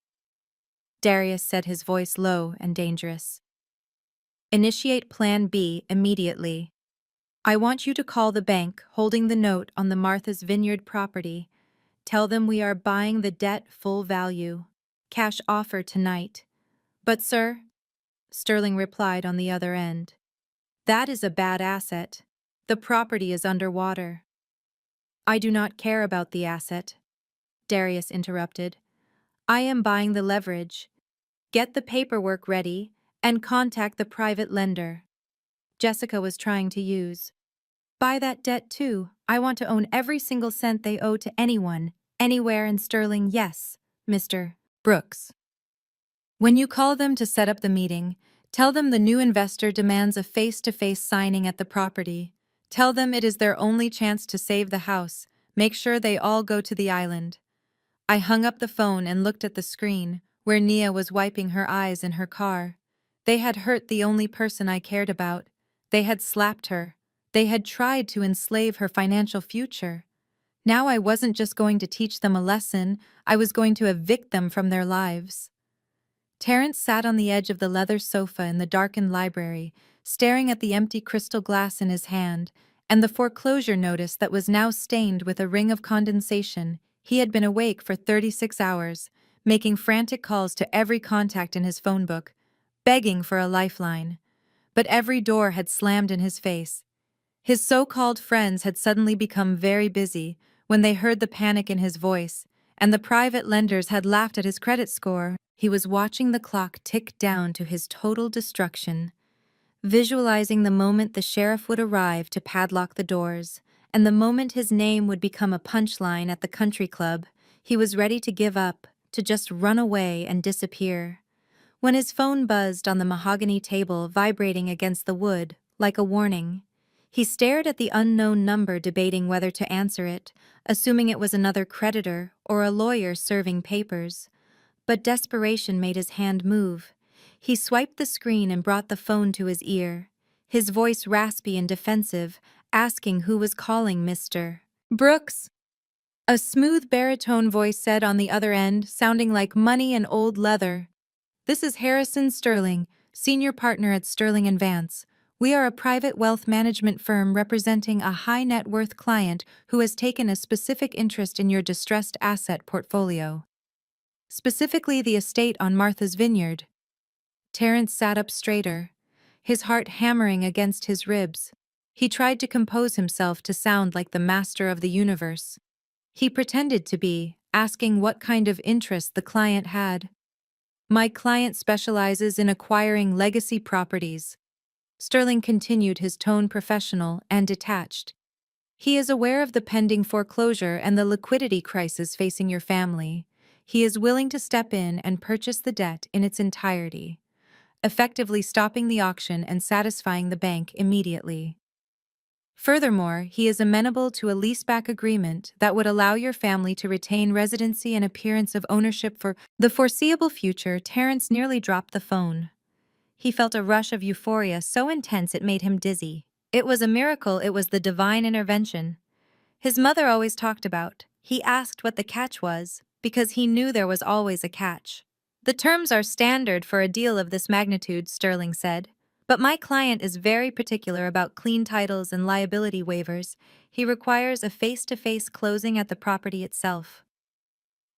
Darius said, his voice low and dangerous. "Initiate Plan B immediately. I want you to call the bank holding the note on the Martha's Vineyard property. Tell them we are buying the debt full value. Cash offer tonight." "But sir," Sterling replied on the other end, "that is a bad asset. The property is underwater." "I do not care about the asset," Darius interrupted. "I am buying the leverage. Get the paperwork ready and contact the private lender Jessica was trying to use. Buy that debt too. I want to own every single cent they owe to anyone, anywhere in Sterling. Yes, Mr. Brooks. When you call them to set up the meeting, tell them the new investor demands a face-to-face signing at the property. Tell them it is their only chance to save the house. Make sure they all go to the island." I hung up the phone and looked at the screen, where Nia was wiping her eyes in her car. They had hurt the only person I cared about. They had slapped her. They had tried to enslave her financial future. Now I wasn't just going to teach them a lesson, I was going to evict them from their lives. Terence sat on the edge of the leather sofa in the darkened library, staring at the empty crystal glass in his hand, and the foreclosure notice that was now stained with a ring of condensation. He had been awake for 36 hours, making frantic calls to every contact in his phone book, begging for a lifeline. But every door had slammed in his face. His so-called friends had suddenly become very busy when they heard the panic in his voice, and the private lenders had laughed at his credit score. He was watching the clock tick down to his total destruction, visualizing the moment the sheriff would arrive to padlock the doors, and the moment his name would become a punchline at the country club. He was ready to give up, to just run away and disappear. When his phone buzzed on the mahogany table, vibrating against the wood, like a warning, he stared at the unknown number, debating whether to answer it, assuming it was another creditor or a lawyer serving papers. But desperation made his hand move. He swiped the screen and brought the phone to his ear, his voice raspy and defensive, asking who was calling. Mr. Brooks. A smooth baritone voice said on the other end, sounding like money and old leather. This is Harrison Sterling, senior partner at Sterling & Vance. We are a private wealth management firm representing a high-net-worth client who has taken a specific interest in your distressed asset portfolio. Specifically the estate on Martha's Vineyard. Terence sat up straighter, his heart hammering against his ribs. He tried to compose himself to sound like the master of the universe. He pretended to be, asking what kind of interest the client had. My client specializes in acquiring legacy properties. Sterling continued, his tone professional and detached. He is aware of the pending foreclosure and the liquidity crisis facing your family. He is willing to step in and purchase the debt in its entirety, effectively stopping the auction and satisfying the bank immediately. Furthermore, he is amenable to a leaseback agreement that would allow your family to retain residency and appearance of ownership for the foreseeable future. Terence nearly dropped the phone. He felt a rush of euphoria so intense it made him dizzy. It was a miracle, it was the divine intervention his mother always talked about. He asked what the catch was, because he knew there was always a catch. The terms are standard for a deal of this magnitude, Sterling said. But my client is very particular about clean titles and liability waivers. He requires a face-to-face closing at the property itself.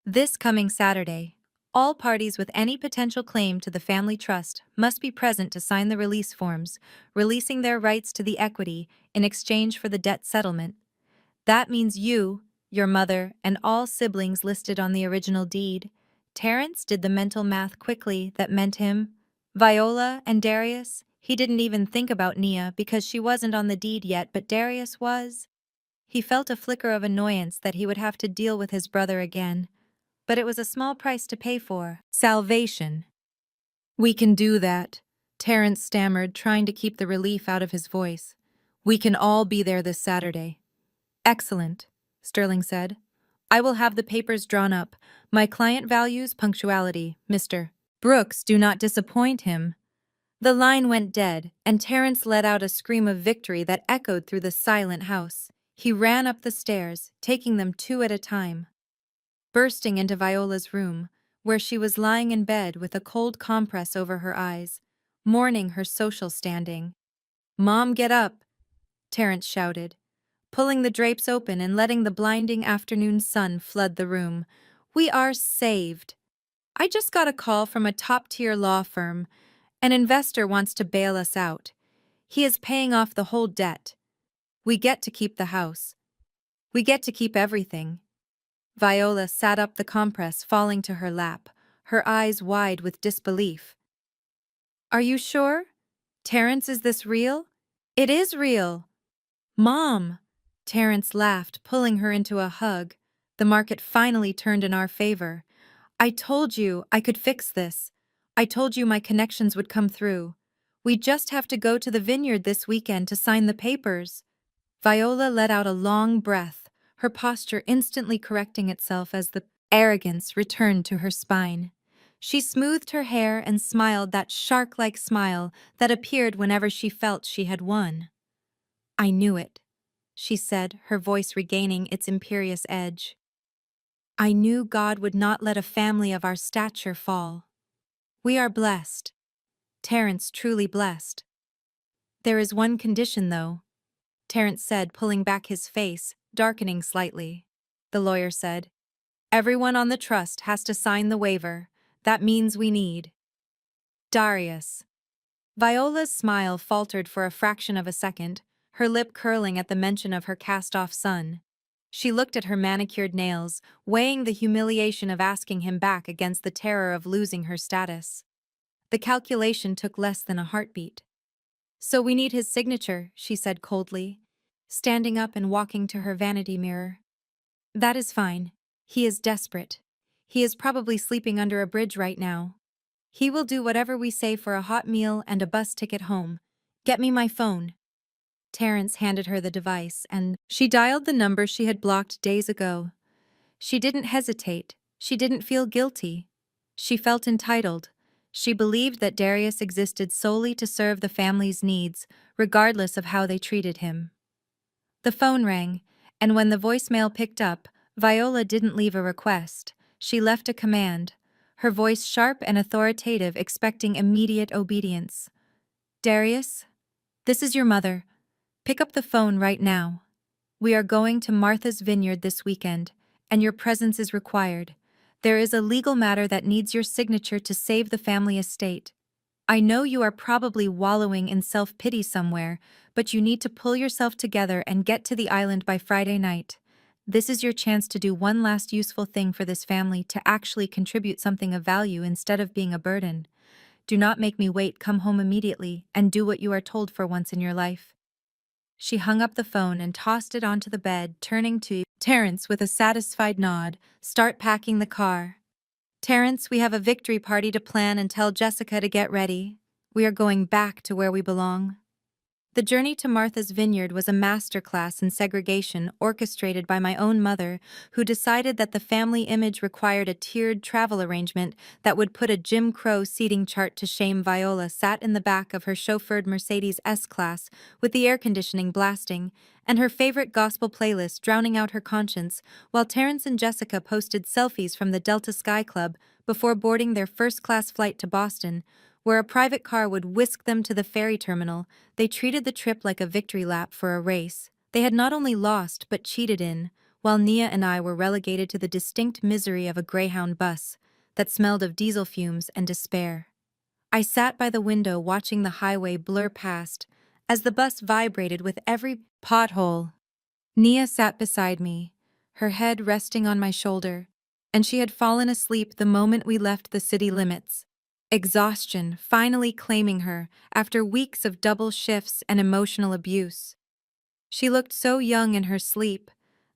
This coming Saturday, all parties with any potential claim to the family trust must be present to sign the release forms, releasing their rights to the equity in exchange for the debt settlement. That means you, your mother, and all siblings listed on the original deed. Terence did the mental math quickly. That meant him, Viola, and Darius. He didn't even think about Nia because she wasn't on the deed yet, but Darius was. He felt a flicker of annoyance that he would have to deal with his brother again. But it was a small price to pay for salvation. We can do that, Terence stammered, trying to keep the relief out of his voice. We can all be there this Saturday. Excellent, Sterling said. I will have the papers drawn up. My client values punctuality, Mr. Brooks. Do not disappoint him. The line went dead, and Terence let out a scream of victory that echoed through the silent house. He ran up the stairs, taking them two at a time, bursting into Viola's room, where she was lying in bed with a cold compress over her eyes, mourning her social standing. Mom, get up, Terence shouted, pulling the drapes open and letting the blinding afternoon sun flood the room. We are saved. I just got a call from a top-tier law firm. An investor wants to bail us out. He is paying off the whole debt. We get to keep the house. We get to keep everything. Viola sat up, the compress falling to her lap, her eyes wide with disbelief. Are you sure? Terence, is this real? It is real. Mom! Terence laughed, pulling her into a hug. The market finally turned in our favor. I told you I could fix this. I told you my connections would come through. We just have to go to the vineyard this weekend to sign the papers. Viola let out a long breath, her posture instantly correcting itself as the arrogance returned to her spine. She smoothed her hair and smiled that shark-like smile that appeared whenever she felt she had won. "I knew it," she said, her voice regaining its imperious edge. "I knew God would not let a family of our stature fall. We are blessed. Terrence truly blessed. There is one condition, though," Terrence said, pulling back his face, darkening slightly. The lawyer said, "Everyone on the trust has to sign the waiver. That means we need Darius." Viola's smile faltered for a fraction of a second, her lip curling at the mention of her cast-off son. She looked at her manicured nails, weighing the humiliation of asking him back against the terror of losing her status. The calculation took less than a heartbeat. "So we need his signature," she said coldly, standing up and walking to her vanity mirror. "That is fine. He is desperate. He is probably sleeping under a bridge right now. He will do whatever we say for a hot meal and a bus ticket home. Get me my phone." Terrence handed her the device, and she dialed the number she had blocked days ago. She didn't hesitate. She didn't feel guilty. She felt entitled. She believed that Darius existed solely to serve the family's needs, regardless of how they treated him. The phone rang, and when the voicemail picked up, Viola didn't leave a request. She left a command, her voice sharp and authoritative, expecting immediate obedience. "Darius, this is your mother. Pick up the phone right now. We are going to Martha's Vineyard this weekend, and your presence is required. There is a legal matter that needs your signature to save the family estate. I know you are probably wallowing in self-pity somewhere, but you need to pull yourself together and get to the island by Friday night. This is your chance to do one last useful thing for this family, to actually contribute something of value instead of being a burden. Do not make me wait. Come home immediately and do what you are told for once in your life." She hung up the phone and tossed it onto the bed, turning to Terrence with a satisfied nod. "Start packing the car. Terrence, we have a victory party to plan, and tell Jessica to get ready. We are going back to where we belong." The journey to Martha's Vineyard was a masterclass in segregation, orchestrated by my own mother, who decided that the family image required a tiered travel arrangement that would put a Jim Crow seating chart to shame. Viola sat in the back of her chauffeured Mercedes S-Class with the air conditioning blasting and her favorite gospel playlist drowning out her conscience, while Terrence and Jessica posted selfies from the Delta Sky Club before boarding their first-class flight to Boston, where a private car would whisk them to the ferry terminal. They treated the trip like a victory lap for a race they had not only lost but cheated in, while Nia and I were relegated to the distinct misery of a Greyhound bus that smelled of diesel fumes and despair. I sat by the window watching the highway blur past as the bus vibrated with every pothole. Nia sat beside me, her head resting on my shoulder, and she had fallen asleep the moment we left the city limits. Exhaustion finally claiming her after weeks of double shifts and emotional abuse. She looked so young in her sleep,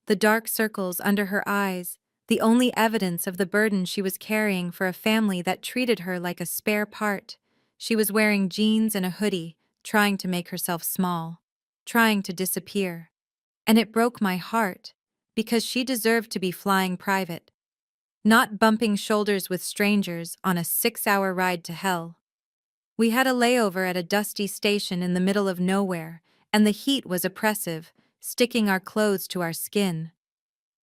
the dark circles under her eyes, the only evidence of the burden she was carrying for a family that treated her like a spare part. She was wearing jeans and a hoodie, trying to make herself small, trying to disappear. And it broke my heart, because she deserved to be flying private, not bumping shoulders with strangers on a 6-hour ride to hell. We had a layover at a dusty station in the middle of nowhere, and the heat was oppressive, sticking our clothes to our skin.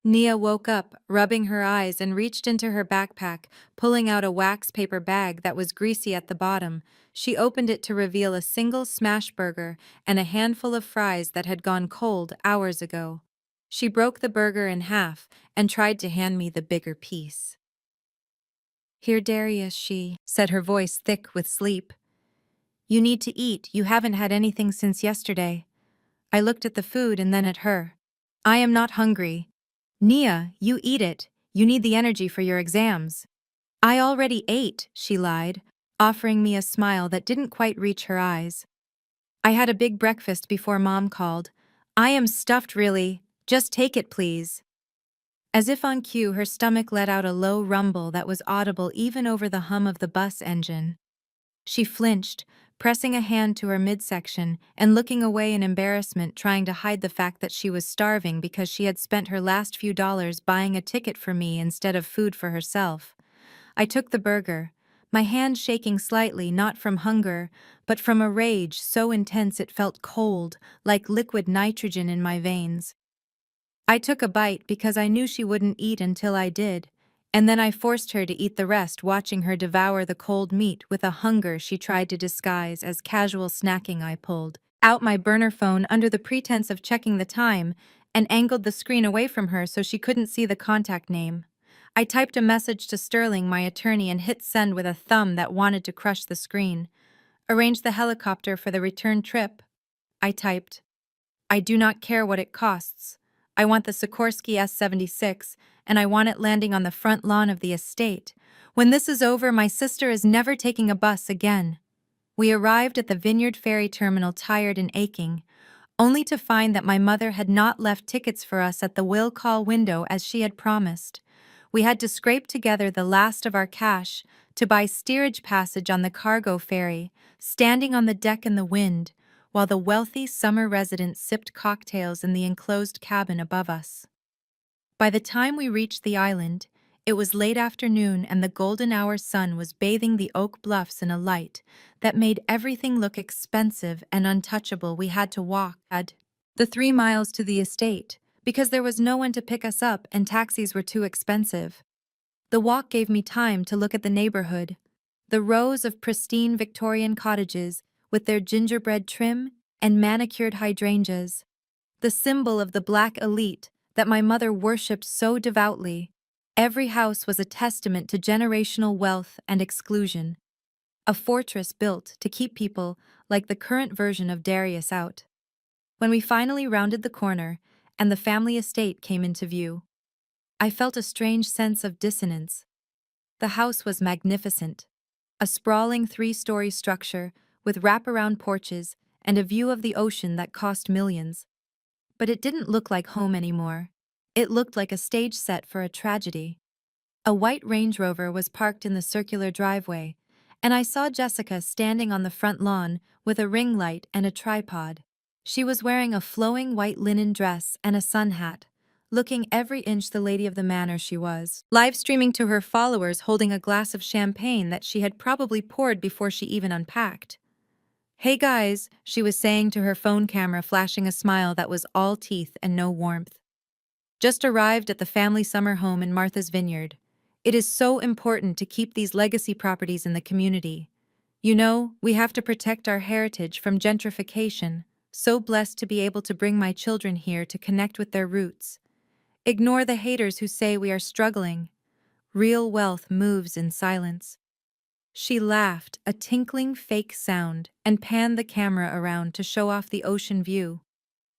Nia woke up, rubbing her eyes, and reached into her backpack, pulling out a wax paper bag that was greasy at the bottom. She opened it to reveal a single smash burger and a handful of fries that had gone cold hours ago. She broke the burger in half and tried to hand me the bigger piece. "Here, Darius," she said, her voice thick with sleep. "You need to eat. You haven't had anything since yesterday." I looked at the food and then at her. "I am not hungry." "Nia, you eat it. You need the energy for your exams." "I already ate," she lied, offering me a smile that didn't quite reach her eyes. "I had a big breakfast before Mom called. I am stuffed, really. Just take it, please." As if on cue, her stomach let out a low rumble that was audible even over the hum of the bus engine. She flinched, pressing a hand to her midsection and looking away in embarrassment, trying to hide the fact that she was starving because she had spent her last few dollars buying a ticket for me instead of food for herself. I took the burger, my hand shaking slightly not from hunger, but from a rage so intense it felt cold, like liquid nitrogen in my veins. I took a bite because I knew she wouldn't eat until I did, and then I forced her to eat the rest, watching her devour the cold meat with a hunger she tried to disguise as casual snacking. I pulled out my burner phone under the pretense of checking the time and angled the screen away from her so she couldn't see the contact name. I typed a message to Sterling, my attorney, and hit send with a thumb that wanted to crush the screen. Arrange the helicopter for the return trip. I typed. I do not care what it costs. I want the Sikorsky S-76, and I want it landing on the front lawn of the estate. When this is over, my sister is never taking a bus again. We arrived at the Vineyard Ferry terminal tired and aching, only to find that my mother had not left tickets for us at the will call window as she had promised. We had to scrape together the last of our cash to buy steerage passage on the cargo ferry, standing on the deck in the wind, while the wealthy summer residents sipped cocktails in the enclosed cabin above us. By the time we reached the island, it was late afternoon and the golden hour sun was bathing the Oak Bluffs in a light that made everything look expensive and untouchable. We had to walk the 3 miles to the estate because there was no one to pick us up and taxis were too expensive. The walk gave me time to look at the neighborhood, the rows of pristine Victorian cottages with their gingerbread trim and manicured hydrangeas, the symbol of the black elite that my mother worshipped so devoutly. Every house was a testament to generational wealth and exclusion, a fortress built to keep people like the current version of Darius out. When we finally rounded the corner and the family estate came into view, I felt a strange sense of dissonance. The house was magnificent, a sprawling 3-story structure with wraparound porches and a view of the ocean that cost millions. But it didn't look like home anymore. It looked like a stage set for a tragedy. A white Range Rover was parked in the circular driveway, and I saw Jessica standing on the front lawn with a ring light and a tripod. She was wearing a flowing white linen dress and a sun hat, looking every inch the lady of the manor she was, live streaming to her followers holding a glass of champagne that she had probably poured before she even unpacked. "Hey guys," she was saying to her phone camera, flashing a smile that was all teeth and no warmth. "Just arrived at the family summer home in Martha's Vineyard. It is so important to keep these legacy properties in the community. You know, we have to protect our heritage from gentrification. So blessed to be able to bring my children here to connect with their roots. Ignore the haters who say we are struggling. Real wealth moves in silence." She laughed, a tinkling fake sound, and panned the camera around to show off the ocean view,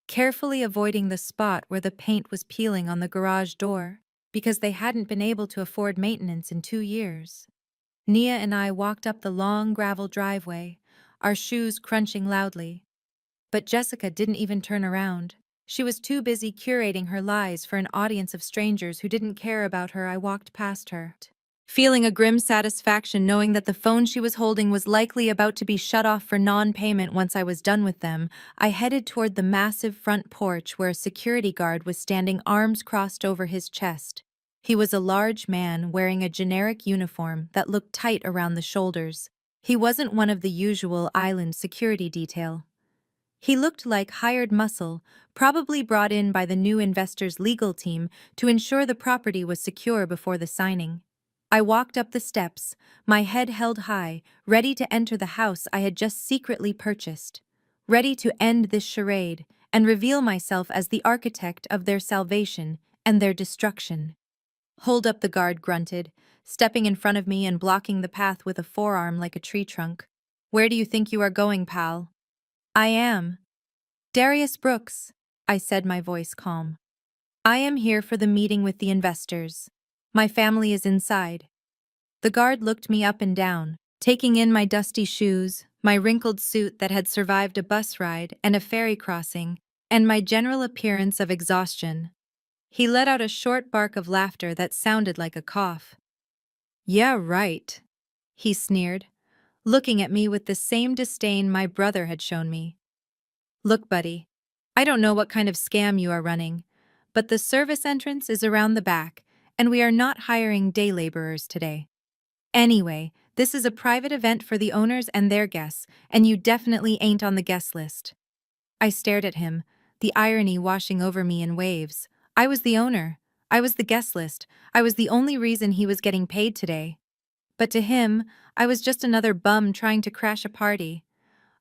carefully avoiding the spot where the paint was peeling on the garage door, because they hadn't been able to afford maintenance in 2 years. Nia and I walked up the long gravel driveway, our shoes crunching loudly. But Jessica didn't even turn around. She was too busy curating her lies for an audience of strangers who didn't care about her. I walked past her, feeling a grim satisfaction knowing that the phone she was holding was likely about to be shut off for non-payment. Once I was done with them, I headed toward the massive front porch where a security guard was standing, arms crossed over his chest. He was a large man wearing a generic uniform that looked tight around the shoulders. He wasn't one of the usual island security detail. He looked like hired muscle, probably brought in by the new investor's legal team to ensure the property was secure before the signing. I walked up the steps, my head held high, ready to enter the house I had just secretly purchased, ready to end this charade and reveal myself as the architect of their salvation and their destruction. "Hold up," the guard grunted, stepping in front of me and blocking the path with a forearm like a tree trunk. "Where do you think you are going, pal?" "I am Darius Brooks," I said, my voice calm. "I am here for the meeting with the investors. My family is inside." The guard looked me up and down, taking in my dusty shoes, my wrinkled suit that had survived a bus ride and a ferry crossing, and my general appearance of exhaustion. He let out a short bark of laughter that sounded like a cough. "Yeah, right," he sneered, looking at me with the same disdain my brother had shown me. "Look, buddy, I don't know what kind of scam you are running, but the service entrance is around the back, and we are not hiring day laborers today. Anyway, This is a private event for the owners and their guests, and you definitely ain't on the guest list. I stared at him, the irony washing over me in waves. I was the owner. I was the guest list. I was the only reason he was getting paid today. But to him, I was just another bum trying to crash a party.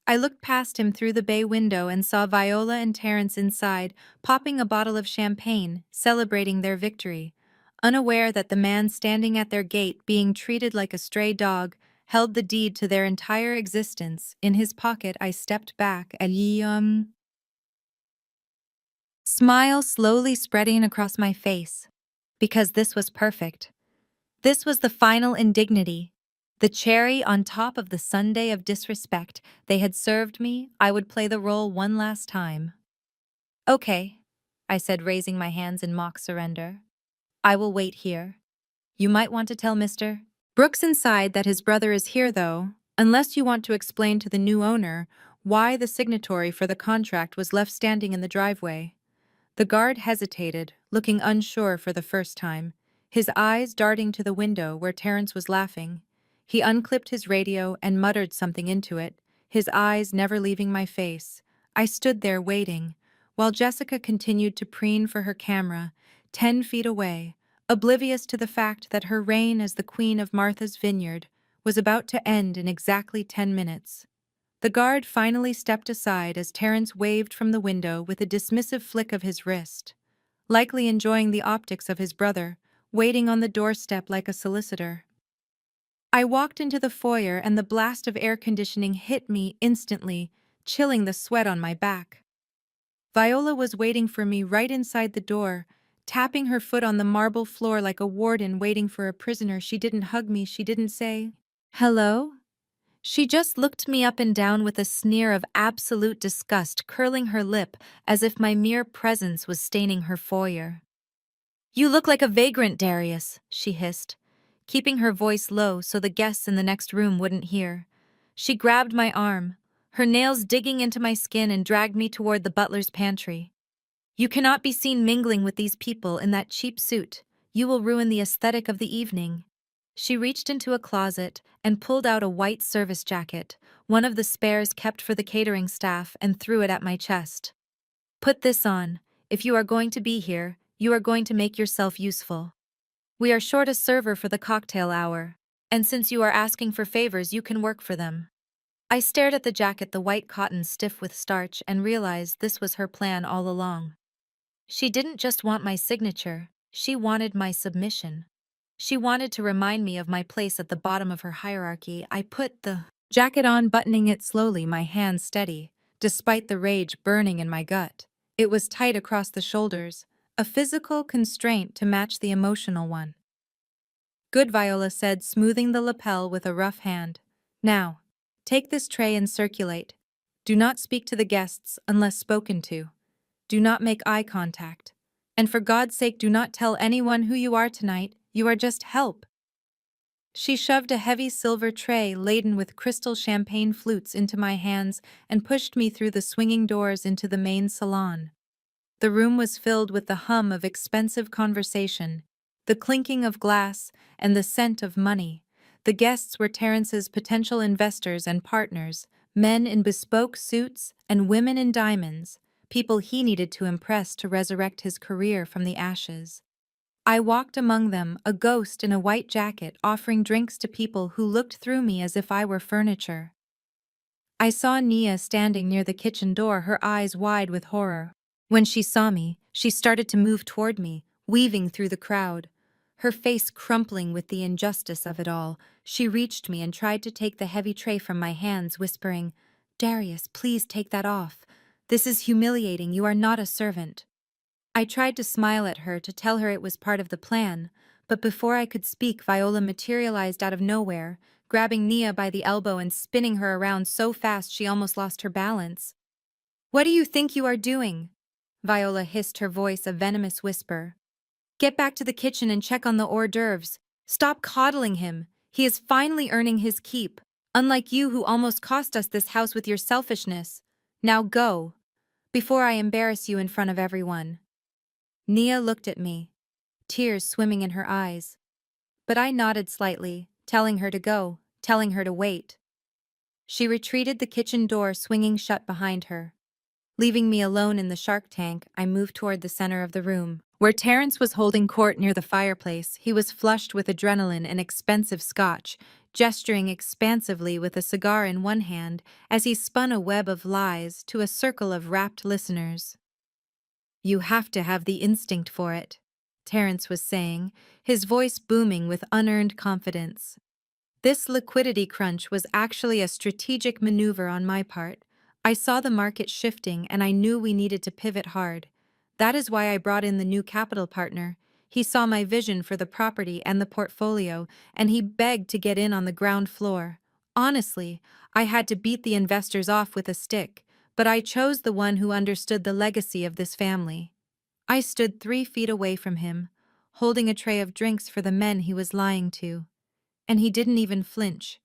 I looked past him through the bay window and saw Viola and Terence inside, popping a bottle of champagne, celebrating their victory. Unaware that the man standing at their gate, being treated like a stray dog, held the deed to their entire existence. In his pocket, I stepped back, a smile slowly spreading across my face. Because this was perfect. This was the final indignity. The cherry on top of the sundae of disrespect they had served me. I would play the role one last time. Okay, I said, raising my hands in mock surrender. I will wait here. You might want to tell Mr. Brooks inside that his brother is here, though, unless you want to explain to the new owner why the signatory for the contract was left standing in the driveway. The guard hesitated, looking unsure for the first time, his eyes darting to the window where Terence was laughing. He unclipped his radio and muttered something into it, his eyes never leaving my face. I stood there waiting, while Jessica continued to preen for her camera, 10 feet away, oblivious to the fact that her reign as the queen of Martha's Vineyard was about to end in exactly 10 minutes. The guard finally stepped aside as Terence waved from the window with a dismissive flick of his wrist, likely enjoying the optics of his brother, waiting on the doorstep like a solicitor. I walked into the foyer and the blast of air conditioning hit me instantly, chilling the sweat on my back. Viola was waiting for me right inside the door, tapping her foot on the marble floor like a warden waiting for a prisoner. She didn't hug me, she didn't say, "Hello?" She just looked me up and down with a sneer of absolute disgust curling her lip as if my mere presence was staining her foyer. "You look like a vagrant, Darius," she hissed, keeping her voice low so the guests in the next room wouldn't hear. She grabbed my arm, her nails digging into my skin, and dragged me toward the butler's pantry. "You cannot be seen mingling with these people in that cheap suit. You will ruin the aesthetic of the evening." She reached into a closet and pulled out a white service jacket, one of the spares kept for the catering staff, and threw it at my chest. "Put this on. If you are going to be here, you are going to make yourself useful. We are short a server for the cocktail hour, and since you are asking for favors, you can work for them." I stared at the jacket, the white cotton stiff with starch, and realized this was her plan all along. She didn't just want my signature, she wanted my submission. She wanted to remind me of my place at the bottom of her hierarchy. I put the jacket on, buttoning it slowly, my hands steady, despite the rage burning in my gut. It was tight across the shoulders, a physical constraint to match the emotional one. "Good," Viola said, smoothing the lapel with a rough hand. "Now, take this tray and circulate. Do not speak to the guests unless spoken to. Do not make eye contact. And for God's sake, do not tell anyone who you are tonight. You are just help." She shoved a heavy silver tray laden with crystal champagne flutes into my hands and pushed me through the swinging doors into the main salon. The room was filled with the hum of expensive conversation, the clinking of glass, and the scent of money. The guests were Terence's potential investors and partners, men in bespoke suits and women in diamonds, people he needed to impress to resurrect his career from the ashes. I walked among them, a ghost in a white jacket, offering drinks to people who looked through me as if I were furniture. I saw Nia standing near the kitchen door, her eyes wide with horror. When she saw me, she started to move toward me, weaving through the crowd. Her face crumpling with the injustice of it all, she reached me and tried to take the heavy tray from my hands, whispering, "Darius, please take that off. This is humiliating. You are not a servant." I tried to smile at her to tell her it was part of the plan, but before I could speak, Viola materialized out of nowhere, grabbing Nia by the elbow and spinning her around so fast she almost lost her balance. "What do you think you are doing?" Viola hissed, her voice a venomous whisper. "Get back to the kitchen and check on the hors d'oeuvres. Stop coddling him. He is finally earning his keep, unlike you who almost cost us this house with your selfishness. Now go, before I embarrass you in front of everyone." Nia looked at me, tears swimming in her eyes. But I nodded slightly, telling her to go, telling her to wait. She retreated, the kitchen door swinging shut behind her. Leaving me alone in the shark tank, I moved toward the center of the room, where Terrence was holding court near the fireplace. He was flushed with adrenaline and expensive scotch, gesturing expansively with a cigar in one hand as he spun a web of lies to a circle of rapt listeners. "You have to have the instinct for it," Terrence was saying, his voice booming with unearned confidence. This liquidity crunch was actually a strategic maneuver on my part. I saw the market shifting and I knew we needed to pivot hard. That is why I brought in the new capital partner. He saw my vision for the property and the portfolio, and he begged to get in on the ground floor. Honestly, I had to beat the investors off with a stick, but I chose the one who understood the legacy of this family. I stood 3 feet away from him, holding a tray of drinks for the men he was lying to. And he didn't even flinch.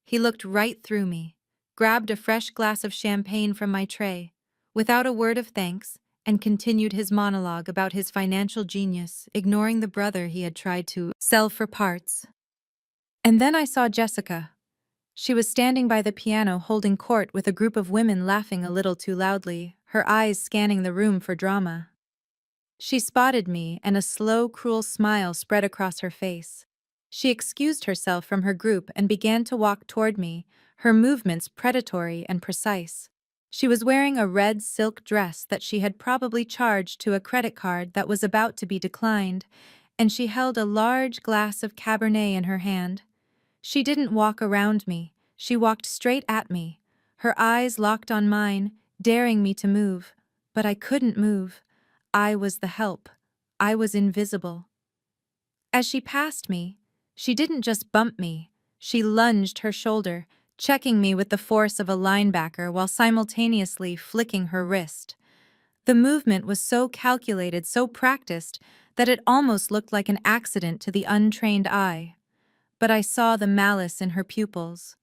He looked right through me, grabbed a fresh glass of champagne from my tray, without a word of thanks, and continued his monologue about his financial genius, ignoring the brother he had tried to sell for parts. And then I saw Jessica. She was standing by the piano holding court with a group of women laughing a little too loudly, her eyes scanning the room for drama. She spotted me, and a slow, cruel smile spread across her face. She excused herself from her group and began to walk toward me, her movements predatory and precise. She was wearing a red silk dress that she had probably charged to a credit card that was about to be declined, and she held a large glass of Cabernet in her hand. She didn't walk around me, she walked straight at me, her eyes locked on mine, daring me to move. But I couldn't move. I was the help. I was invisible. As she passed me, she didn't just bump me, she lunged her shoulder, checking me with the force of a linebacker while simultaneously flicking her wrist. The movement was so calculated, so practiced, that it almost looked like an accident to the untrained eye. But I saw the malice in her pupils.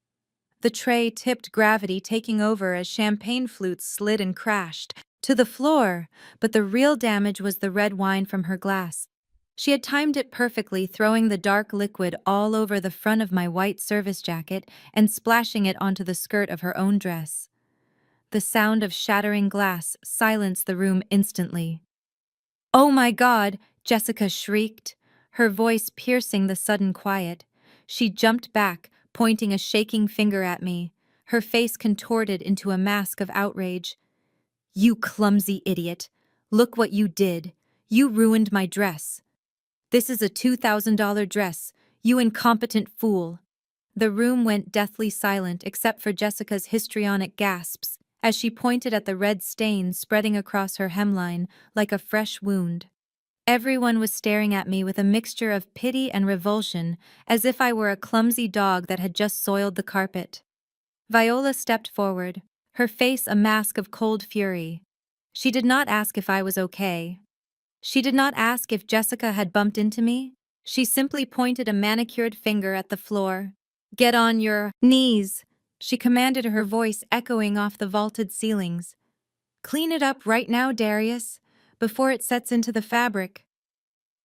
The tray tipped, gravity taking over as champagne flutes slid and crashed to the floor, but the real damage was the red wine from her glass. She had timed it perfectly, throwing the dark liquid all over the front of my white service jacket and splashing it onto the skirt of her own dress. The sound of shattering glass silenced the room instantly. "Oh my God!" Jessica shrieked, her voice piercing the sudden quiet. She jumped back, pointing a shaking finger at me, her face contorted into a mask of outrage. "You clumsy idiot! Look what you did! You ruined my dress! This is a $2,000 dress, you incompetent fool!" The room went deathly silent except for Jessica's histrionic gasps as she pointed at the red stain spreading across her hemline like a fresh wound. Everyone was staring at me with a mixture of pity and revulsion, as if I were a clumsy dog that had just soiled the carpet. Viola stepped forward, her face a mask of cold fury. She did not ask if I was okay. She did not ask if Jessica had bumped into me. She simply pointed a manicured finger at the floor. "Get on your knees," she commanded, her voice echoing off the vaulted ceilings. "Clean it up right now, Darius, before it sets into the fabric."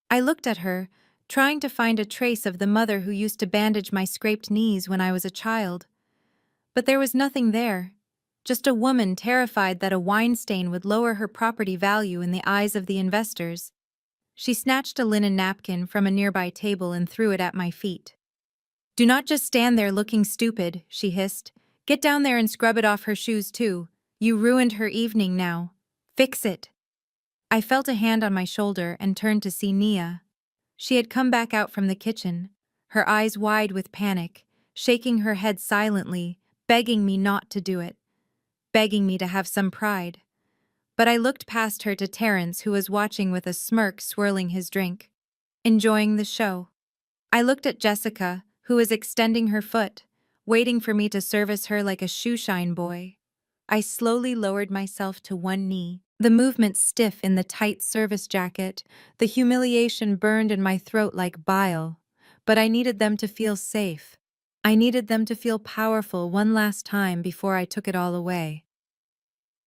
I looked at her, trying to find a trace of the mother who used to bandage my scraped knees when I was a child. But there was nothing there. Just a woman terrified that a wine stain would lower her property value in the eyes of the investors. She snatched a linen napkin from a nearby table and threw it at my feet. "Do not just stand there looking stupid," she hissed. "Get down there and scrub it off her shoes too. You ruined her evening now. Fix it." I felt a hand on my shoulder and turned to see Nia. She had come back out from the kitchen, her eyes wide with panic, shaking her head silently, begging me not to do it, begging me to have some pride. But I looked past her to Terrence, who was watching with a smirk swirling his drink, enjoying the show. I looked at Jessica, who was extending her foot, waiting for me to service her like a shoeshine boy. I slowly lowered myself to one knee, the movement stiff in the tight service jacket. The humiliation burned in my throat like bile. But I needed them to feel safe. I needed them to feel powerful one last time before I took it all away.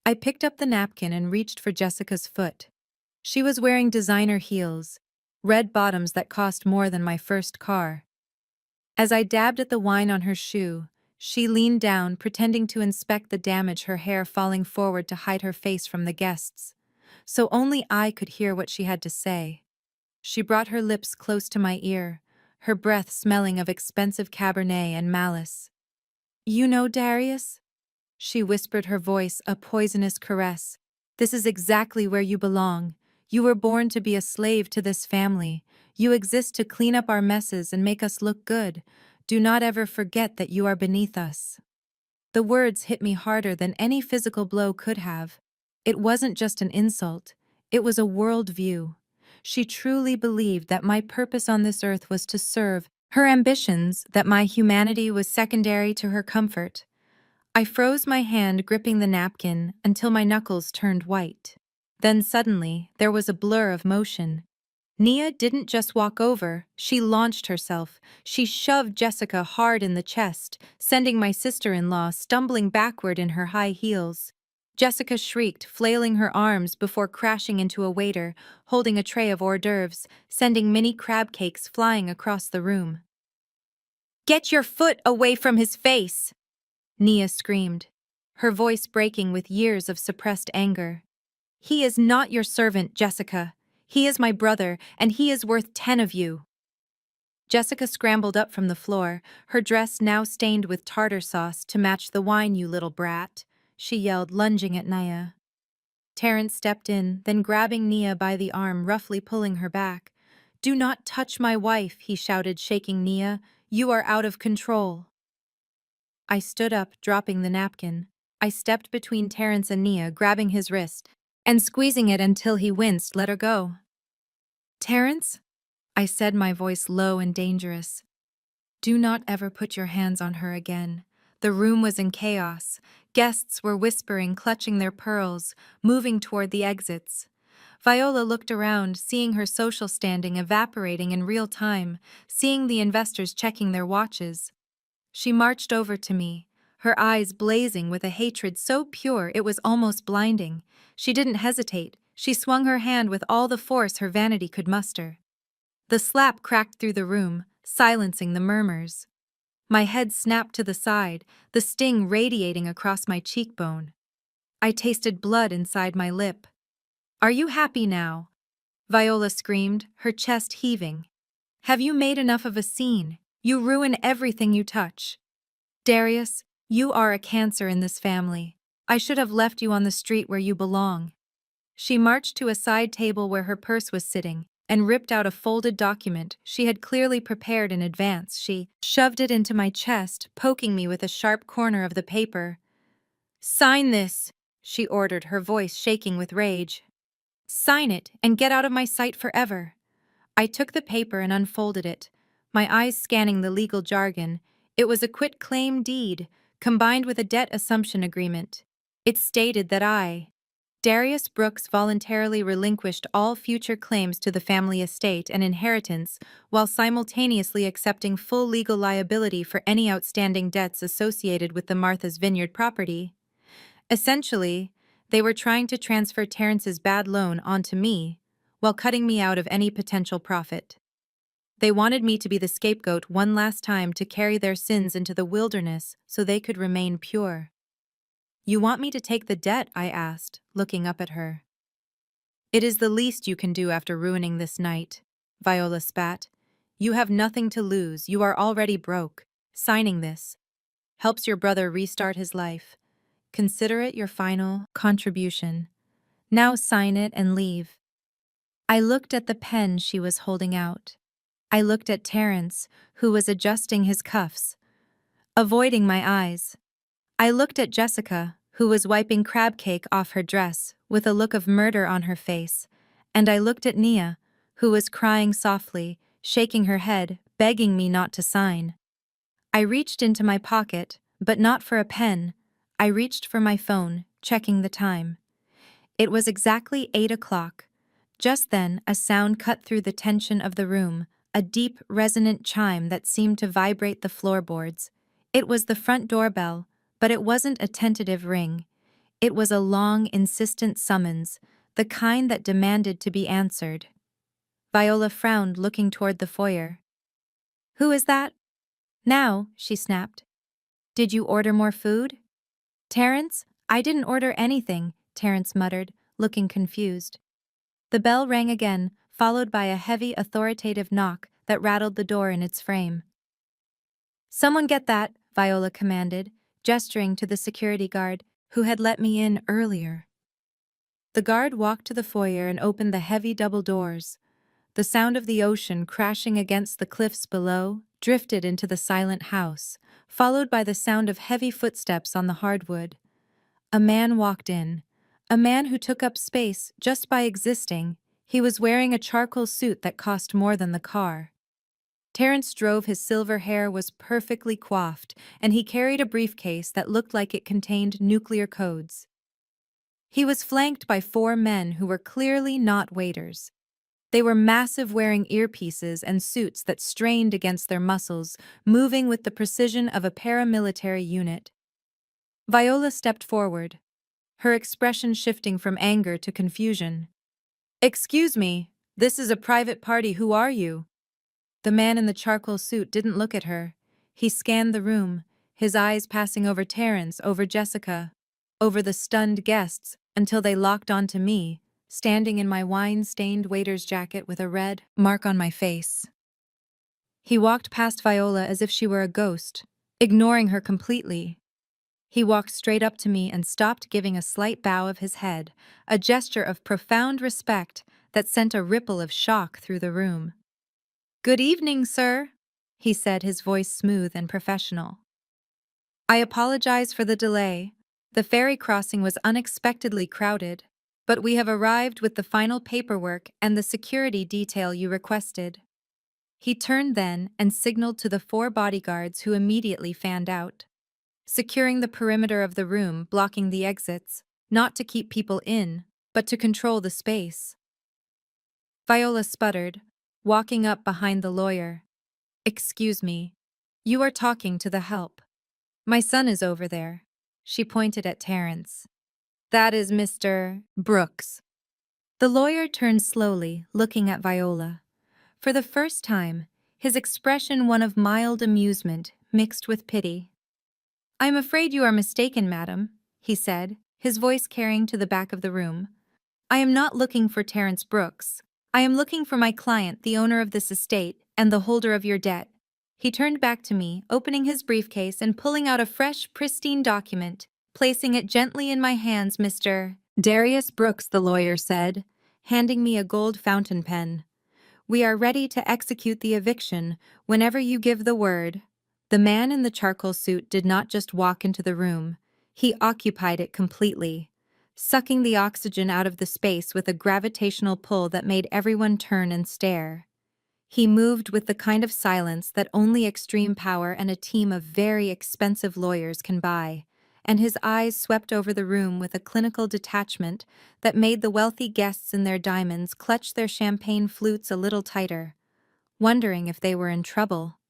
I picked up the napkin and reached for Jessica's foot. She was wearing designer heels, red bottoms that cost more than my first car. As I dabbed at the wine on her shoe, she leaned down, pretending to inspect the damage, her hair falling forward to hide her face from the guests. So only I could hear what she had to say. She brought her lips close to my ear, her breath smelling of expensive Cabernet and malice. "You know, Darius?" She whispered, her voice a poisonous caress. "This is exactly where you belong. You were born to be a slave to this family. You exist to clean up our messes and make us look good. Do not ever forget that you are beneath us." The words hit me harder than any physical blow could have. It wasn't just an insult, it was a worldview. She truly believed that my purpose on this earth was to serve her ambitions, that my humanity was secondary to her comfort. I froze my hand gripping the napkin until my knuckles turned white. Then suddenly, there was a blur of motion. Nia didn't just walk over, she launched herself. She shoved Jessica hard in the chest, sending my sister-in-law stumbling backward in her high heels. Jessica shrieked, flailing her arms before crashing into a waiter, holding a tray of hors d'oeuvres, sending mini crab cakes flying across the room. "Get your foot away from his face!" Nia screamed, her voice breaking with years of suppressed anger. "He is not your servant, Jessica. He is my brother, and he is worth 10 of you." Jessica scrambled up from the floor, her dress now stained with tartar sauce to match the wine. "You little brat," she yelled, lunging at Nia. Terrence stepped in, then grabbing Nia by the arm, roughly pulling her back. "Do not touch my wife," he shouted, shaking Nia. "You are out of control." I stood up, dropping the napkin. I stepped between Terrence and Nia, grabbing his wrist and squeezing it until he winced. "Let her go." "Terrence?" I said, my voice low and dangerous. "Do not ever put your hands on her again." The room was in chaos. Guests were whispering, clutching their pearls, moving toward the exits. Viola looked around, seeing her social standing evaporating in real time, seeing the investors checking their watches. She marched over to me, her eyes blazing with a hatred so pure it was almost blinding. She didn't hesitate. She swung her hand with all the force her vanity could muster. The slap cracked through the room, silencing the murmurs. My head snapped to the side, the sting radiating across my cheekbone. I tasted blood inside my lip. "Are you happy now?" Viola screamed, her chest heaving. "Have you made enough of a scene? You ruin everything you touch. Darius, you are a cancer in this family. I should have left you on the street where you belong." She marched to a side table where her purse was sitting and ripped out a folded document she had clearly prepared in advance. She shoved it into my chest, poking me with a sharp corner of the paper. "Sign this," she ordered, her voice shaking with rage. "Sign it and get out of my sight forever." I took the paper and unfolded it, my eyes scanning the legal jargon. It was a quit-claim deed, combined with a debt assumption agreement. It stated that Darius Brooks, voluntarily relinquished all future claims to the family estate and inheritance while simultaneously accepting full legal liability for any outstanding debts associated with the Martha's Vineyard property. Essentially, they were trying to transfer Terrence's bad loan onto me, while cutting me out of any potential profit. They wanted me to be the scapegoat one last time, to carry their sins into the wilderness so they could remain pure. "You want me to take the debt?" I asked, looking up at her. "It is the least you can do after ruining this night," Viola spat. "You have nothing to lose, you are already broke. Signing this helps your brother restart his life. Consider it your final contribution. Now sign it and leave." I looked at the pen she was holding out. I looked at Terrence, who was adjusting his cuffs, avoiding my eyes. I looked at Jessica, who was wiping crab cake off her dress with a look of murder on her face, and I looked at Nia, who was crying softly, shaking her head, begging me not to sign. I reached into my pocket, but not for a pen. I reached for my phone, checking the time. It was exactly 8 o'clock. Just then, a sound cut through the tension of the room, a deep, resonant chime that seemed to vibrate the floorboards. It was the front doorbell, but it wasn't a tentative ring. It was a long, insistent summons, the kind that demanded to be answered. Viola frowned, looking toward the foyer. "Who is that?" Now, she snapped. Did you order more food? Terrence? I didn't order anything, Terrence muttered, looking confused. The bell rang again, followed by a heavy, authoritative knock that rattled the door in its frame. Someone get that, Viola commanded, gesturing to the security guard, who had let me in earlier. The guard walked to the foyer and opened the heavy double doors. The sound of the ocean crashing against the cliffs below drifted into the silent house, followed by the sound of heavy footsteps on the hardwood. A man walked in. A man who took up space just by existing. He was wearing a charcoal suit that cost more than the car. Terrence drove. His silver hair was perfectly coiffed, and he carried a briefcase that looked like it contained nuclear codes. He was flanked by 4 men who were clearly not waiters. They were massive, wearing earpieces and suits that strained against their muscles, moving with the precision of a paramilitary unit. Viola stepped forward, her expression shifting from anger to confusion. "Excuse me, this is a private party. Who are you?" The man in the charcoal suit didn't look at her. He scanned the room, his eyes passing over Terrence, over Jessica, over the stunned guests, until they locked onto me, standing in my wine-stained waiter's jacket with a red mark on my face. He walked past Viola as if she were a ghost, ignoring her completely. He walked straight up to me and stopped, giving a slight bow of his head, a gesture of profound respect that sent a ripple of shock through the room. "Good evening, sir," he said, his voice smooth and professional. "I apologize for the delay. The ferry crossing was unexpectedly crowded, but we have arrived with the final paperwork and the security detail you requested." He turned then and signaled to the 4 bodyguards, who immediately fanned out, securing the perimeter of the room, blocking the exits, not to keep people in, but to control the space. Viola sputtered, walking up behind the lawyer. "Excuse me. You are talking to the help. My son is over there." She pointed at Terrence. "That is Mr. Brooks." The lawyer turned slowly, looking at Viola. For the first time, his expression one of mild amusement mixed with pity. "I am afraid you are mistaken, madam," he said, his voice carrying to the back of the room. "I am not looking for Terrence Brooks. I am looking for my client, the owner of this estate, and the holder of your debt." He turned back to me, opening his briefcase and pulling out a fresh, pristine document, placing it gently in my hands. "Mr. Darius Brooks," the lawyer said, handing me a gold fountain pen. "We are ready to execute the eviction whenever you give the word." The man in the charcoal suit did not just walk into the room. He occupied it completely, sucking the oxygen out of the space with a gravitational pull that made everyone turn and stare. He moved with the kind of silence that only extreme power and a team of very expensive lawyers can buy, and his eyes swept over the room with a clinical detachment that made the wealthy guests in their diamonds clutch their champagne flutes a little tighter, wondering if they were in trouble.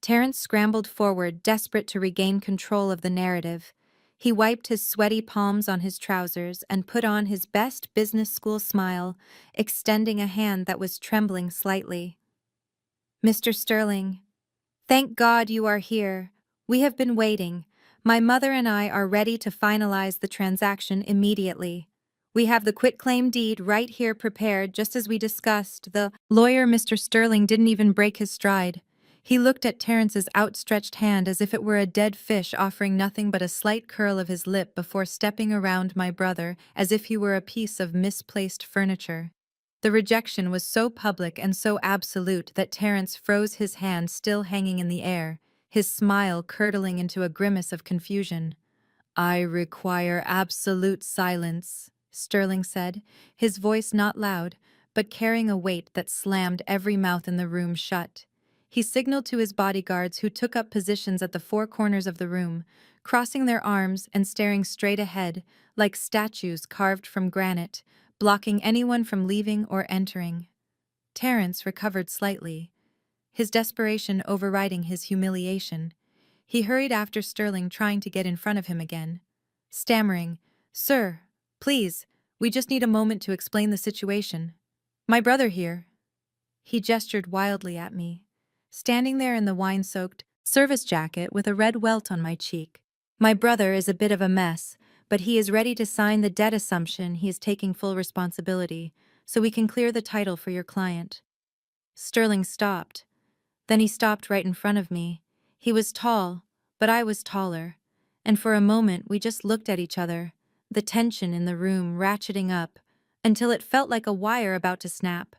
Terrence scrambled forward, desperate to regain control of the narrative. He wiped his sweaty palms on his trousers and put on his best business school smile, extending a hand that was trembling slightly. "Mr. Sterling, thank God you are here. We have been waiting. My mother and I are ready to finalize the transaction immediately. We have the quitclaim deed right here prepared, just as we discussed." The lawyer, Mr. Sterling, didn't even break his stride. He looked at Terrence's outstretched hand as if it were a dead fish, offering nothing but a slight curl of his lip before stepping around my brother as if he were a piece of misplaced furniture. The rejection was so public and so absolute that Terrence froze, his hand still hanging in the air, his smile curdling into a grimace of confusion. "I require absolute silence," Sterling said, his voice not loud, but carrying a weight that slammed every mouth in the room shut. He signaled to his bodyguards, who took up positions at the 4 corners of the room, crossing their arms and staring straight ahead, like statues carved from granite, blocking anyone from leaving or entering. Terrence recovered slightly, his desperation overriding his humiliation. He hurried after Sterling, trying to get in front of him again, stammering, "Sir, please, we just need a moment to explain the situation. My brother here." He gestured wildly at me, standing there in the wine-soaked, service jacket with a red welt on my cheek. My brother is a bit of a mess, but he is ready to sign the debt assumption. He is taking full responsibility, so we can clear the title for your client. Sterling stopped. Then he stopped right in front of me. He was tall, but I was taller, and for a moment we just looked at each other, the tension in the room ratcheting up, until it felt like a wire about to snap.